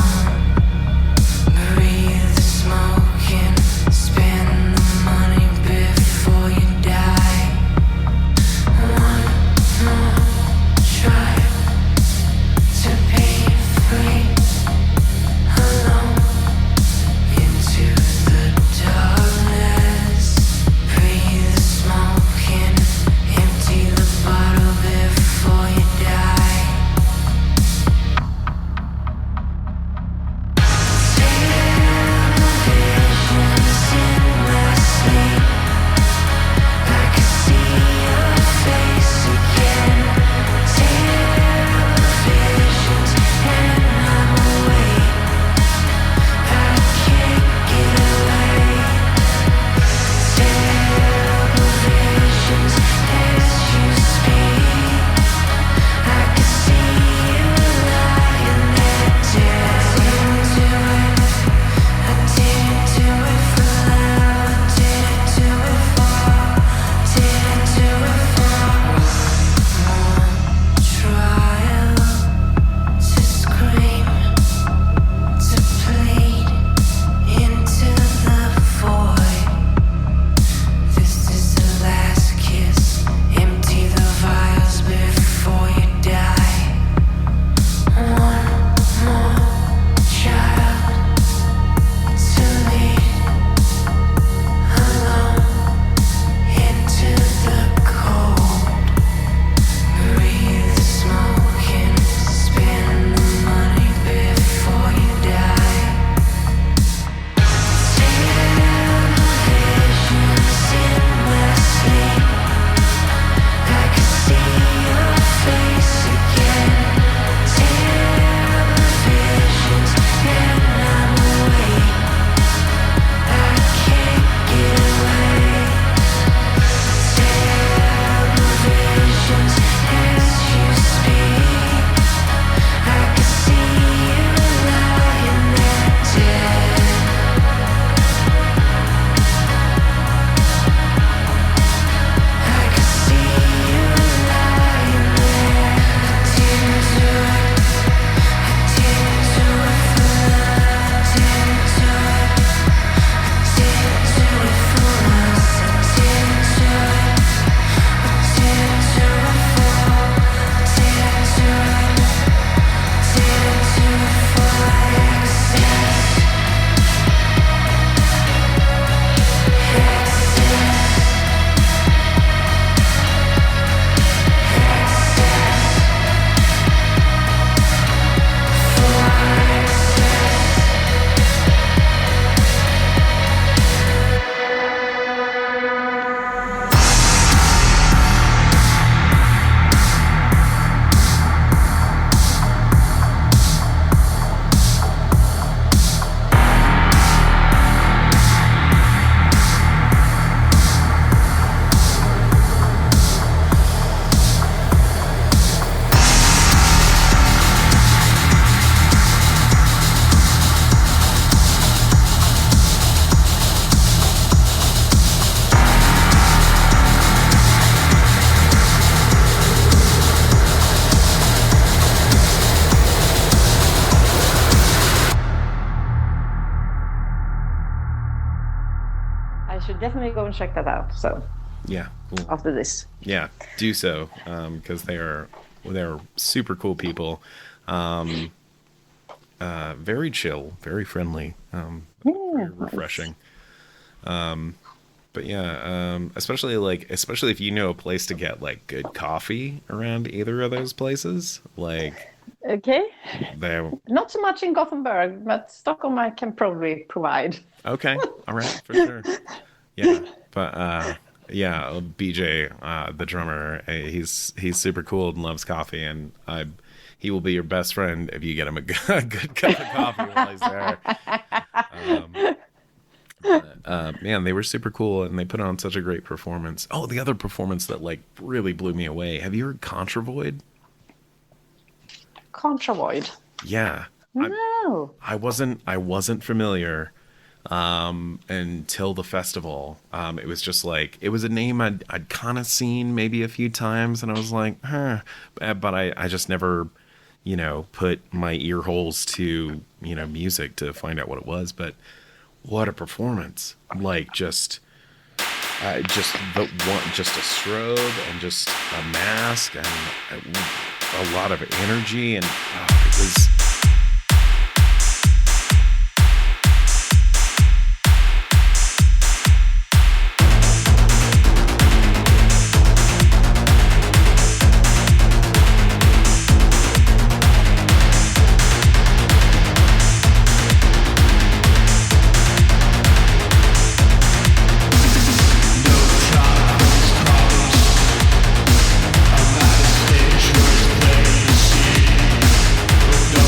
[SPEAKER 3] should definitely go and check that out. So
[SPEAKER 4] Yeah, cool.
[SPEAKER 3] after this,
[SPEAKER 4] Yeah, do so, because they're super cool people. Very chill, very friendly, very refreshing. But yeah, especially if you know a place to get like good coffee around either of those places, like
[SPEAKER 3] okay.
[SPEAKER 4] they.
[SPEAKER 3] Not so much in Gothenburg, but Stockholm I can probably provide.
[SPEAKER 4] Okay, all right, for sure. Yeah, but yeah, BJ, the drummer, he's super cool and loves coffee, and he will be your best friend if you get him a good cup of coffee while he's there. Man, they were super cool, and they put on such a great performance. Oh, the other performance that like really blew me away. Have you heard Kontravoid?
[SPEAKER 3] Kontravoid?
[SPEAKER 4] Yeah.
[SPEAKER 3] No.
[SPEAKER 4] I wasn't familiar until the festival. It was just like, it was a name I'd kind of seen maybe a few times, and I was like, huh. But I just never, put my ear holes to, music to find out what it was. But what a performance. Like just a strobe and just a mask and a lot of energy, and it was.
[SPEAKER 2] No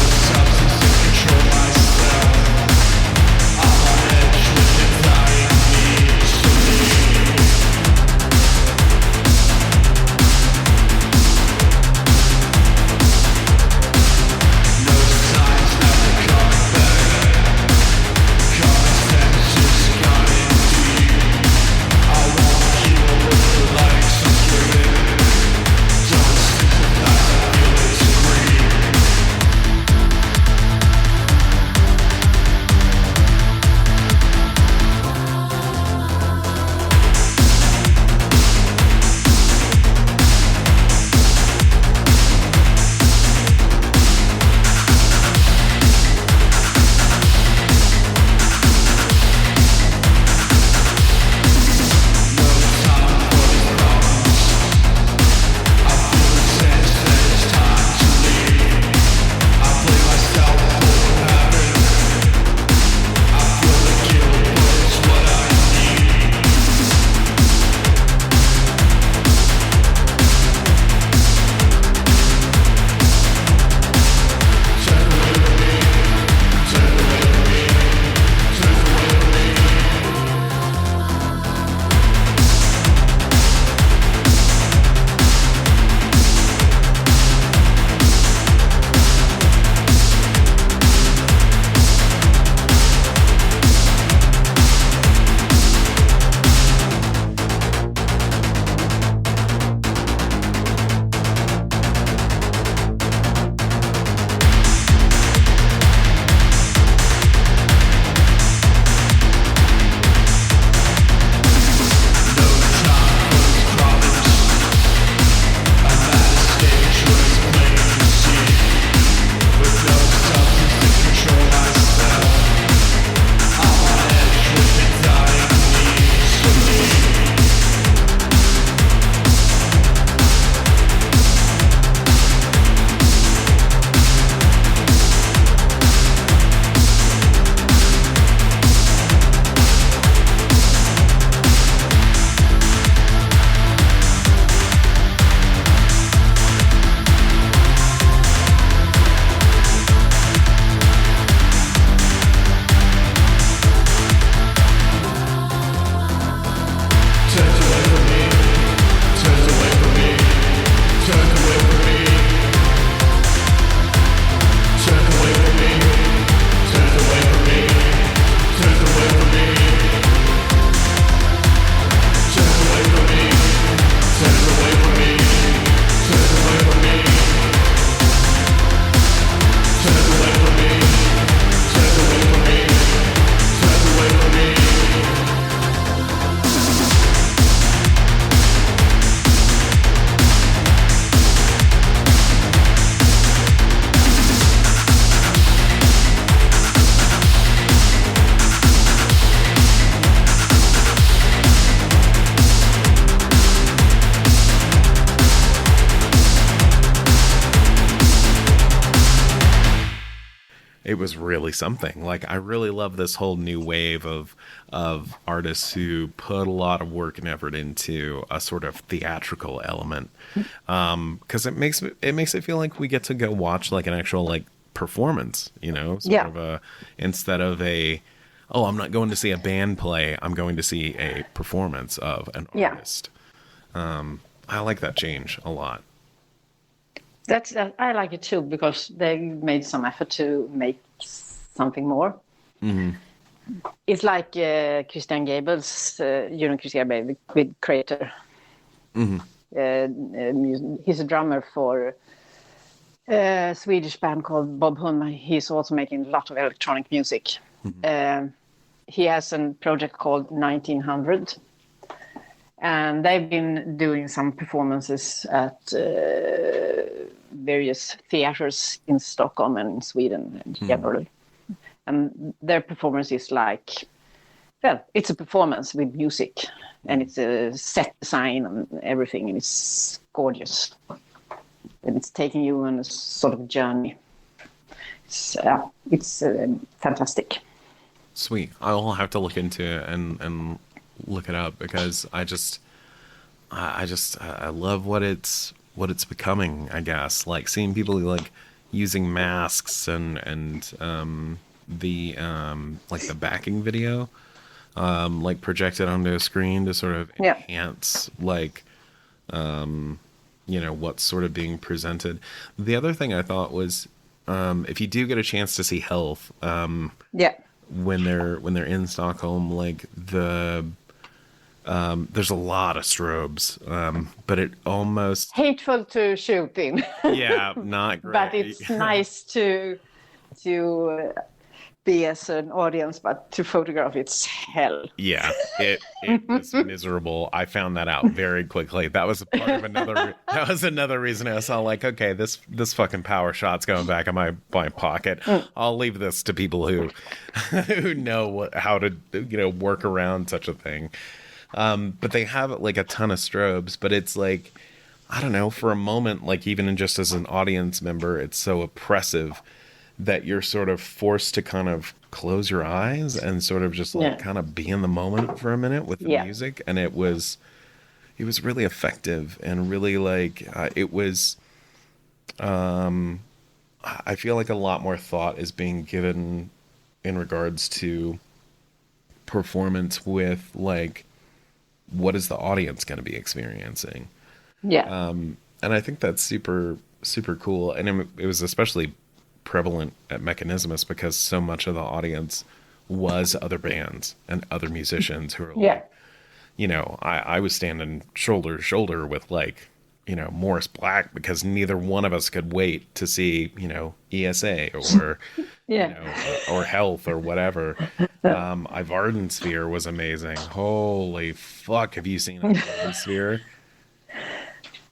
[SPEAKER 4] it was really something. Like, I really love this whole new wave of artists who put a lot of work and effort into a sort of theatrical element, because it makes it feel like we get to go watch like an actual like performance, you know, sort of a, instead of a, oh, I'm not going to see a band play, I'm going to see a performance of an artist. I like that change a lot.
[SPEAKER 3] That's I like it too, because they made some effort to make something more.
[SPEAKER 4] Mm-hmm.
[SPEAKER 3] It's like Christian Gabel's, Christian Gable with Crater.
[SPEAKER 4] Mm-hmm.
[SPEAKER 3] He's a drummer for a Swedish band called Bob Hunman. He's also making a lot of electronic music.
[SPEAKER 4] Mm-hmm.
[SPEAKER 3] He has a project called 1900. And they've been doing some performances at various theaters in Stockholm and in Sweden generally. And their performance is like, well, it's a performance with music, and it's a set design and everything, and it's gorgeous. And it's taking you on a sort of journey. It's fantastic.
[SPEAKER 4] Sweet. I'll have to look into it and look it up, because I love what it's becoming, I guess. Like, seeing people like using masks and the like the backing video like projected onto a screen to sort of enhance like what's sort of being presented. The other thing I thought was, if you do get a chance to see Health, when they're in Stockholm, like there's a lot of strobes, but it almost
[SPEAKER 3] hateful to shoot in.
[SPEAKER 4] Yeah, not great.
[SPEAKER 3] But it's nice to be as an audience, but to photograph, it's hell.
[SPEAKER 4] Yeah, it was miserable. I found that out very quickly. That was a part of that was another reason I saw, like, okay, this fucking power shot's going back in my pocket. I'll leave this to people who know how to work around such a thing. But they have like a ton of strobes, but it's like, I don't know, for a moment, like even just as an audience member, it's so oppressive that you're sort of forced to kind of close your eyes and sort of just like kind of be in the moment for a minute with the music. And it was really effective, and really like, it was, I feel like a lot more thought is being given in regards to performance with like, what is the audience going to be experiencing? And I think that's super, super cool. And it was especially prevalent at Mechanismus, because so much of the audience was other bands and other musicians who were like, I was standing shoulder to shoulder with like, Morris Black, because neither one of us could wait to see, ESA or, or Health or whatever. Vardensphere was amazing. Holy fuck. Have you seen Vardensphere?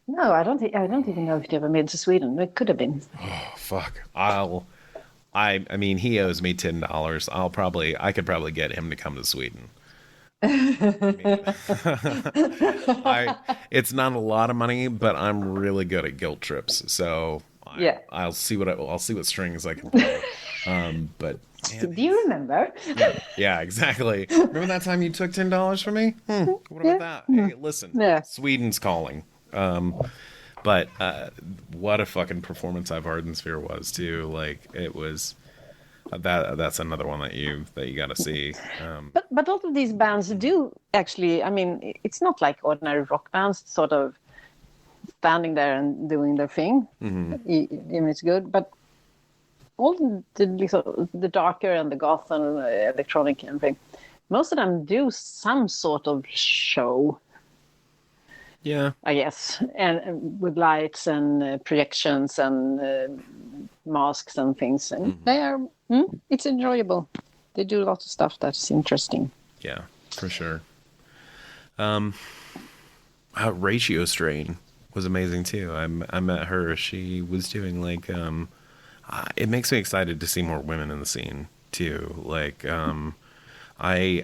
[SPEAKER 3] No, I don't even know if it ever made to Sweden. It could have been.
[SPEAKER 4] Oh, fuck. I mean, he owes me $10. I could probably get him to come to Sweden. It's not a lot of money, but I'm really good at guilt trips, so I'll see what strings I can play. But man,
[SPEAKER 3] do you remember?
[SPEAKER 4] Yeah, exactly. Remember that time you took $10 from me? What about that? Hey, listen, Sweden's calling. But what a fucking performance Vardensphere was too. Like, it was. That's another one that you got to see.
[SPEAKER 3] But all of these bands do actually. I mean, it's not like ordinary rock bands, sort of standing there and doing their thing. Even it's good, but all the darker and the goth and electronic and everything, most of them do some sort of show.
[SPEAKER 4] Yeah,
[SPEAKER 3] I guess, and with lights and projections and masks and things, and they are. It's enjoyable. They do a lot of stuff that's interesting.
[SPEAKER 4] Yeah, for sure. Ratio Strain was amazing too. I met her. She was doing like. It makes me excited to see more women in the scene too. Like, I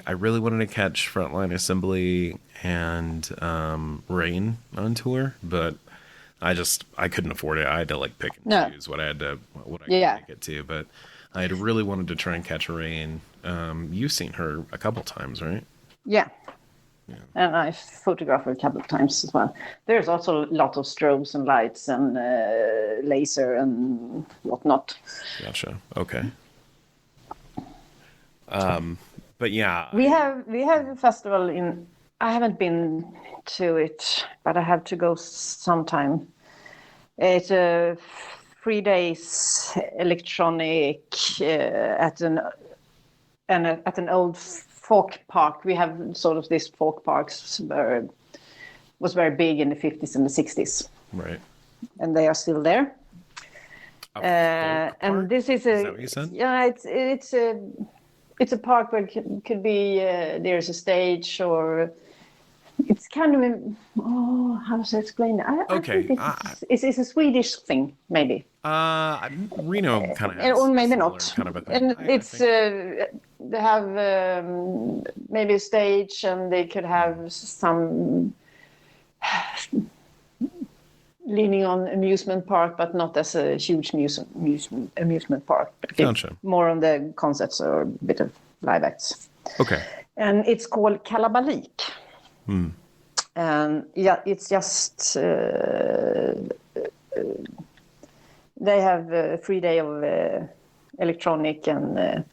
[SPEAKER 4] really wanted to catch Frontline Assembly and Rain on tour, but I couldn't afford it. I had to like pick and
[SPEAKER 3] No.
[SPEAKER 4] choose what I could
[SPEAKER 3] Yeah.
[SPEAKER 4] take it to, but I had really wanted to try and catch a rain. You've seen her a couple times, right?
[SPEAKER 3] Yeah. And I photographed her a couple of times as well. There's also a lot of strobes and lights and laser and whatnot.
[SPEAKER 4] Gotcha. Okay. But yeah,
[SPEAKER 3] We have a festival in. I haven't been to it, but I have to go sometime. It's a 3 days electronic at an old folk park. We have sort of these folk parks where was very big in the 50s and the 60s,
[SPEAKER 4] right.
[SPEAKER 3] and they are still there.
[SPEAKER 4] A folk
[SPEAKER 3] And
[SPEAKER 4] park?
[SPEAKER 3] this is
[SPEAKER 4] that what you said?
[SPEAKER 3] it's a park where it could be there's a stage, or it's kind of how to explain it?
[SPEAKER 4] Okay,
[SPEAKER 3] I think it's a Swedish thing, maybe.
[SPEAKER 4] Reno kind of has
[SPEAKER 3] Or maybe
[SPEAKER 4] similar
[SPEAKER 3] not.
[SPEAKER 4] kind of a thing.
[SPEAKER 3] And
[SPEAKER 4] I
[SPEAKER 3] it's
[SPEAKER 4] think.
[SPEAKER 3] they have maybe a stage, and they could have some leaning on amusement park, but not as a huge amusement park. But
[SPEAKER 4] Gotcha.
[SPEAKER 3] more on the concerts or a bit of live acts.
[SPEAKER 4] Okay.
[SPEAKER 3] And it's called Kalabalik. And yeah, it's just they have a 3 day of electronic and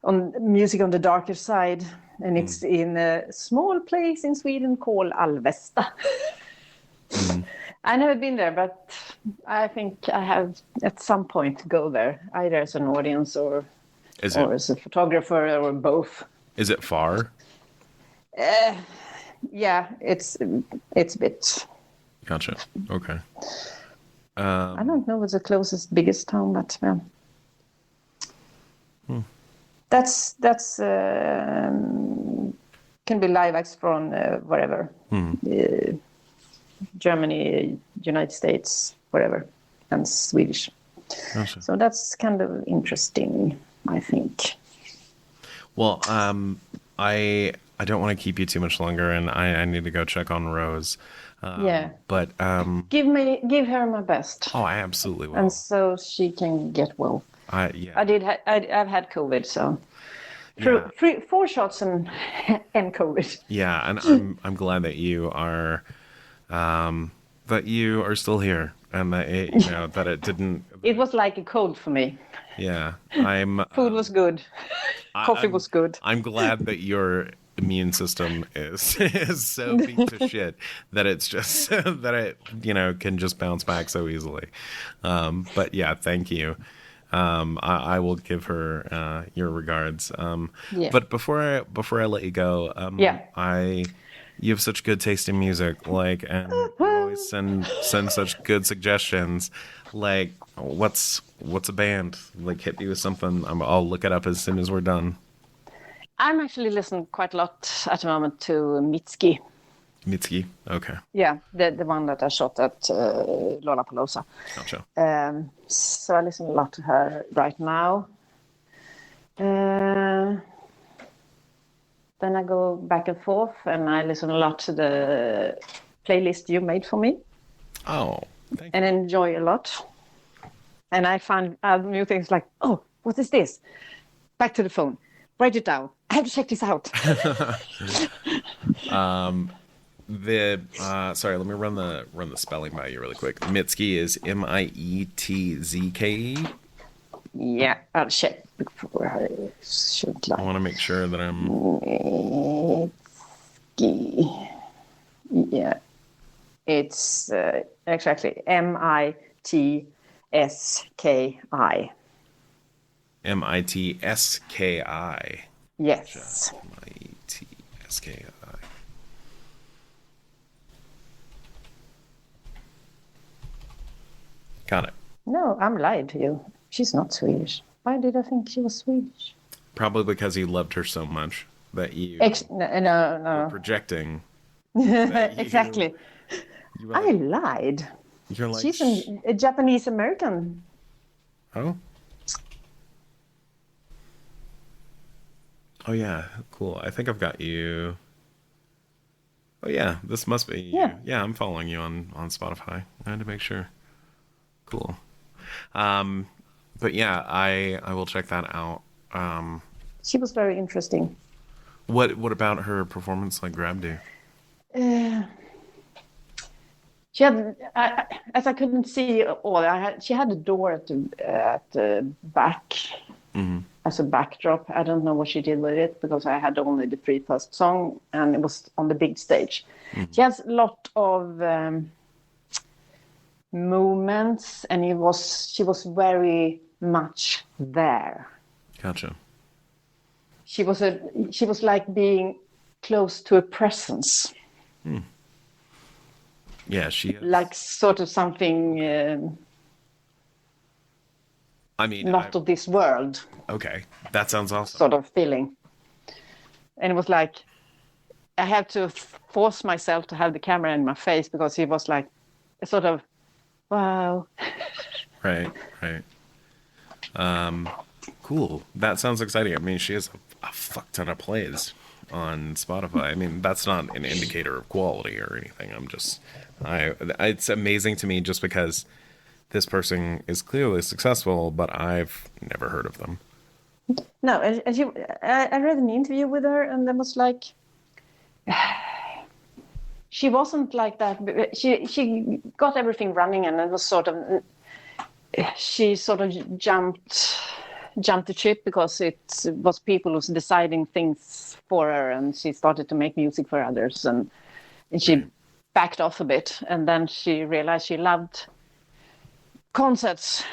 [SPEAKER 3] on music on the darker side, and it's in a small place in Sweden called Alvesta. I've never been there, but I think I have at some point to go there, either as an audience or as a photographer or both.
[SPEAKER 4] Is it far?
[SPEAKER 3] Yeah, it's a bit.
[SPEAKER 4] Gotcha. Okay.
[SPEAKER 3] I don't know what's the closest, biggest town, but that's can be live acts from wherever, Germany, United States, wherever, and Swedish.
[SPEAKER 4] Gotcha.
[SPEAKER 3] So that's kind of interesting, I think.
[SPEAKER 4] Well, I don't want to keep you too much longer, and I need to go check on Rose.
[SPEAKER 3] Yeah.
[SPEAKER 4] But
[SPEAKER 3] Give her my best.
[SPEAKER 4] oh, I absolutely will.
[SPEAKER 3] And so she can get well.
[SPEAKER 4] Yeah.
[SPEAKER 3] I've had COVID, so
[SPEAKER 4] Yeah.
[SPEAKER 3] 4 shots and COVID.
[SPEAKER 4] Yeah, and I'm glad that you are still here, and that that it didn't.
[SPEAKER 3] It was like a cold for me.
[SPEAKER 4] Yeah,
[SPEAKER 3] Food was good. Coffee was good.
[SPEAKER 4] I'm glad that your immune system is so beat to shit that it's just that it can just bounce back so easily. But yeah, thank you. I will give her your regards.
[SPEAKER 3] Yeah.
[SPEAKER 4] But before I let you go, you have such good taste in music, like, and you always send such good suggestions. Like, what's a band? Like, hit me with something. I'll look it up as soon as we're done.
[SPEAKER 3] I'm actually listening quite a lot at the moment to Mitski.
[SPEAKER 4] Mitski, okay.
[SPEAKER 3] Yeah, the one that I shot at Lollapalooza.
[SPEAKER 4] Gotcha.
[SPEAKER 3] So I listen a lot to her right now. Then I go back and forth, and I listen a lot to the playlist you made for me.
[SPEAKER 4] Oh, thank you.
[SPEAKER 3] And enjoy a lot. And I find new things like, oh, what is this? Back to the phone. Write it down. I have to check this out.
[SPEAKER 4] Sorry, let me run the spelling by you really quick. Mitski is Mietzke.
[SPEAKER 3] Yeah, I'll check before I should
[SPEAKER 4] I want to make sure that I'm.
[SPEAKER 3] Yeah, it's exactly Mitski.
[SPEAKER 4] Mitski.
[SPEAKER 3] Yes.
[SPEAKER 4] Mitski. Got it.
[SPEAKER 3] No, I'm lying to you. She's not Swedish. Why did I think she was Swedish?
[SPEAKER 4] Probably because you loved her so much that you
[SPEAKER 3] no.
[SPEAKER 4] were projecting. That
[SPEAKER 3] Exactly.
[SPEAKER 4] You were
[SPEAKER 3] I
[SPEAKER 4] like,
[SPEAKER 3] lied.
[SPEAKER 4] you're like,
[SPEAKER 3] She's a Japanese American.
[SPEAKER 4] Oh. Oh yeah, cool. I think I've got you. Oh yeah, this must be you.
[SPEAKER 3] Yeah.
[SPEAKER 4] Yeah, I'm following you on Spotify. I had to make sure. Cool. But yeah, I will check that out.
[SPEAKER 3] She was very interesting.
[SPEAKER 4] What about her performance like grabbed you?
[SPEAKER 3] She had, as I couldn't see all, she had a door at the back as a backdrop. I don't know what she did with it because I had only the first song and it was on the big stage. She has a lot of movements and she was very much there.
[SPEAKER 4] Gotcha.
[SPEAKER 3] She was like being close to a presence.
[SPEAKER 4] Yeah, she
[SPEAKER 3] like sort of something
[SPEAKER 4] I mean,
[SPEAKER 3] not of this world.
[SPEAKER 4] Okay, that sounds awesome.
[SPEAKER 3] Sort of feeling. And it was like, I had to force myself to have the camera in my face because he was like, sort of, wow.
[SPEAKER 4] Right. Cool. That sounds exciting. I mean, she has a fuck ton of plays on Spotify. I mean, that's not an indicator of quality or anything. It's amazing to me just because this person is clearly successful, but I've never heard of them.
[SPEAKER 3] No, I read an interview with her, and there was like, she wasn't like that. She got everything running, and it was sort of, she sort of jumped the ship because it was people who was deciding things for her, and she started to make music for others, and she backed off a bit, and then she realized she loved concerts.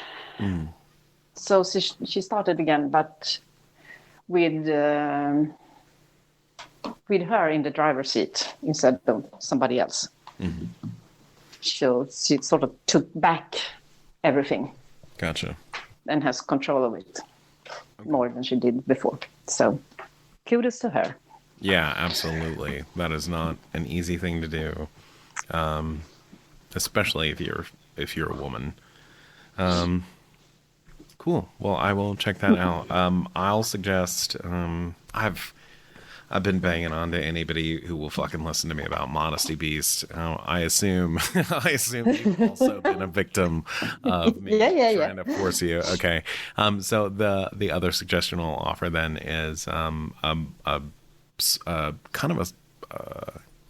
[SPEAKER 3] So she started again, but with her in the driver's seat instead of somebody else. So she sort of took back everything.
[SPEAKER 4] Gotcha.
[SPEAKER 3] And has control of it more than she did before. So kudos to her.
[SPEAKER 4] Yeah, absolutely. That is not an easy thing to do, especially if you're a woman. Cool. Well, I will check that out. I'll suggest. I've been banging on to anybody who will fucking listen to me about Modesty Beast. I assume you've also been a victim of me trying to force you. Okay. So the other suggestion I'll offer then is kind of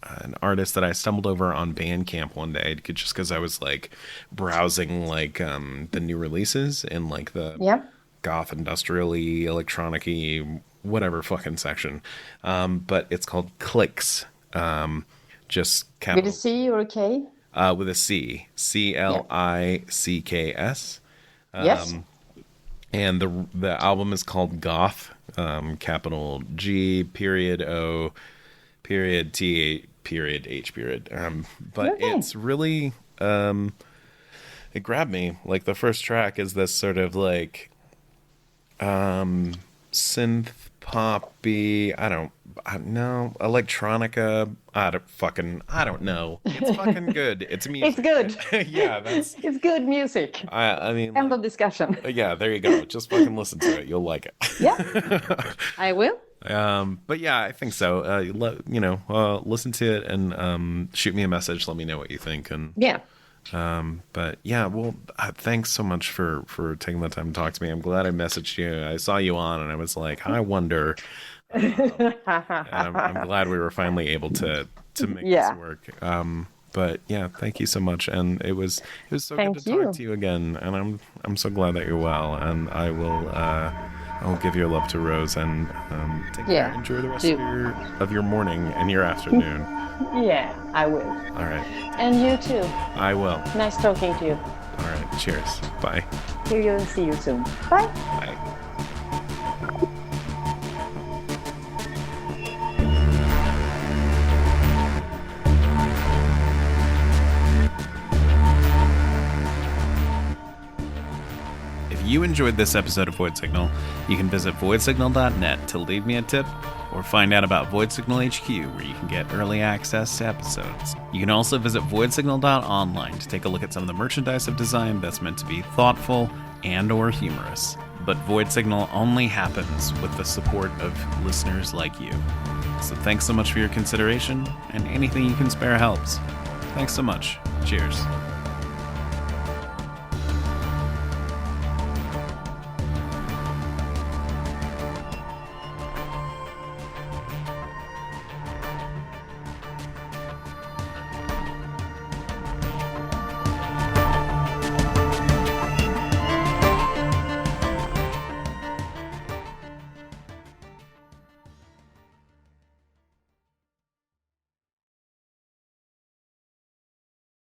[SPEAKER 4] an artist that I stumbled over on Bandcamp one day, just because I was like browsing like the new releases in like the goth industrial-y, electronic-y, whatever fucking section. But it's called Clicks. Just capital,
[SPEAKER 3] with a C or a K?
[SPEAKER 4] With a C. CLICKS.
[SPEAKER 3] Yes.
[SPEAKER 4] And the album is called Goth, capital G period O period T period H period. But it's really it grabbed me. Like the first track is this sort of like synth poppy, I don't know, electronica, I don't know. It's fucking good. It's music.
[SPEAKER 3] It's good.
[SPEAKER 4] Yeah,
[SPEAKER 3] it's good music.
[SPEAKER 4] I mean,
[SPEAKER 3] end of discussion.
[SPEAKER 4] Yeah, there you go. Just fucking listen to it. You'll like it.
[SPEAKER 3] Yeah, I will.
[SPEAKER 4] But yeah, I think so. Listen to it and shoot me a message. Let me know what you think. And but yeah, well, thanks so much for taking the time to talk to me. I'm glad I messaged you. I saw you on, and I was like, I wonder. And I'm glad we were finally able to make this work. But yeah, thank you so much, and it was so good to talk to you again. And I'm so glad that you're well, and I will give your love to Rose and take care. Enjoy the rest of your morning and your afternoon.
[SPEAKER 3] Yeah, I will.
[SPEAKER 4] All right.
[SPEAKER 3] And you too.
[SPEAKER 4] I will.
[SPEAKER 3] Nice talking to you.
[SPEAKER 4] All right. Cheers. Bye.
[SPEAKER 3] Hear you and see you soon. Bye.
[SPEAKER 4] Bye. If you enjoyed this episode of Void Signal, you can visit voidsignal.net to leave me a tip or find out about Void Signal HQ, where you can get early access to episodes. You can also visit voidsignal.online to take a look at some of the merchandise I've designed that's meant to be thoughtful,
[SPEAKER 7] and or humorous. But Void Signal only happens with the support of listeners like you. So thanks so much for your consideration, and anything you can spare helps. Thanks so much. Cheers.